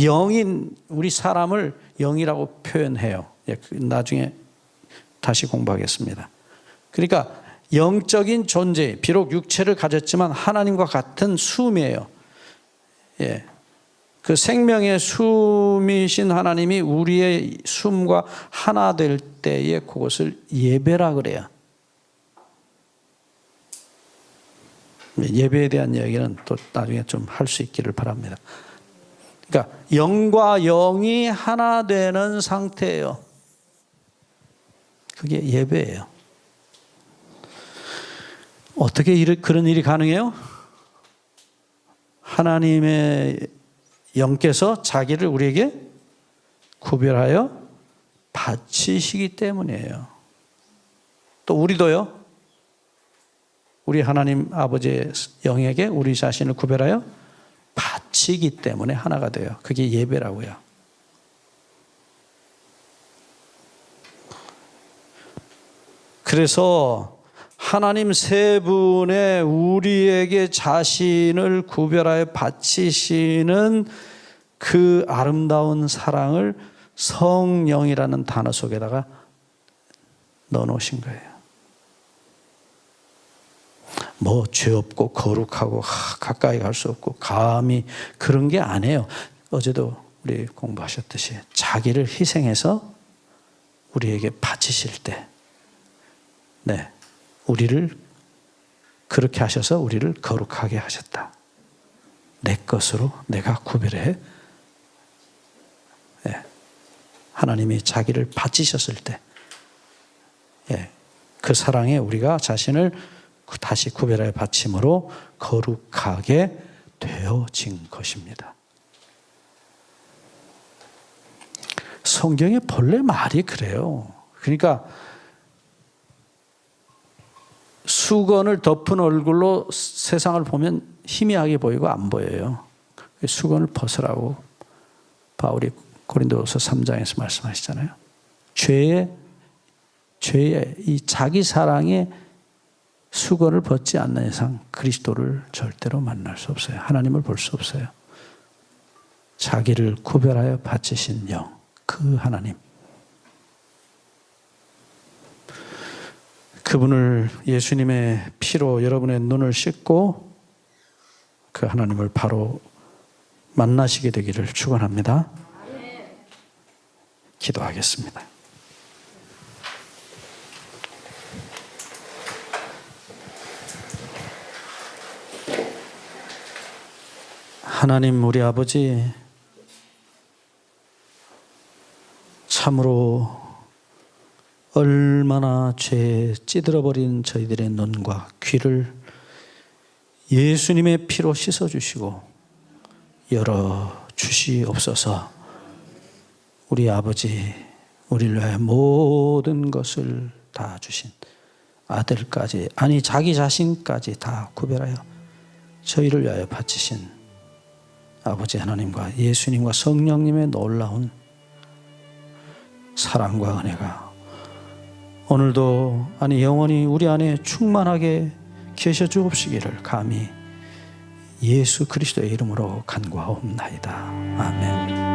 영인 우리 사람을 영이라고 표현해요. 나중에 다시 공부하겠습니다. 그러니까 영적인 존재, 비록 육체를 가졌지만 하나님과 같은 숨이에요. 예. 그 생명의 숨이신 하나님이 우리의 숨과 하나 될 때에 그것을 예배라 그래요. 예배에 대한 이야기는 또 나중에 좀 할 수 있기를 바랍니다. 그러니까 영과 영이 하나 되는 상태예요. 그게 예배예요. 어떻게 그런 일이 가능해요? 하나님의 영께서 자기를 우리에게 구별하여 바치시기 때문이에요. 또 우리도요. 우리 하나님 아버지의 영에게 우리 자신을 구별하여 바치기 때문에 하나가 돼요. 그게 예배라고요. 그래서 하나님 세 분의 우리에게 자신을 구별하여 바치시는 그 아름다운 사랑을 성령이라는 단어 속에다가 넣어 놓으신 거예요. 뭐 죄 없고 거룩하고 가까이 갈 수 없고 감히 그런 게 아니에요. 어제도 우리 공부하셨듯이 자기를 희생해서 우리에게 바치실 때, 네, 우리를 그렇게 하셔서 우리를 거룩하게 하셨다. 내 것으로 내가 구별해. 네. 하나님이 자기를 바치셨을 때, 예, 그 사랑에 우리가 자신을 다시 구별하여 바침으로 거룩하게 되어진 것입니다. 성경의 본래 말이 그래요. 그러니까 수건을 덮은 얼굴로 세상을 보면 희미하게 보이고 안 보여요. 수건을 벗으라고 바울이 고린도서 3장에서 말씀하시잖아요. 죄의 이 자기 사랑에 수건을 벗지 않는 이상 그리스도를 절대로 만날 수 없어요. 하나님을 볼 수 없어요. 자기를 구별하여 바치신 영, 그 하나님. 그분을 예수님의 피로 여러분의 눈을 씻고 그 하나님을 바로 만나시게 되기를 축원합니다. 기도하겠습니다. 하나님 우리 아버지, 참으로 얼마나 죄에 찌들어버린 저희들의 눈과 귀를 예수님의 피로 씻어주시고 열어주시옵소서. 우리 아버지, 우리를 위하여 모든 것을 다 주신 아들까지, 아니 자기 자신까지 다 구별하여 저희를 위하여 바치신 아버지 하나님과 예수님과 성령님의 놀라운 사랑과 은혜가 오늘도 아니 영원히 우리 안에 충만하게 계셔 주옵시기를 감히 예수 그리스도의 이름으로 간구하옵나이다. 아멘.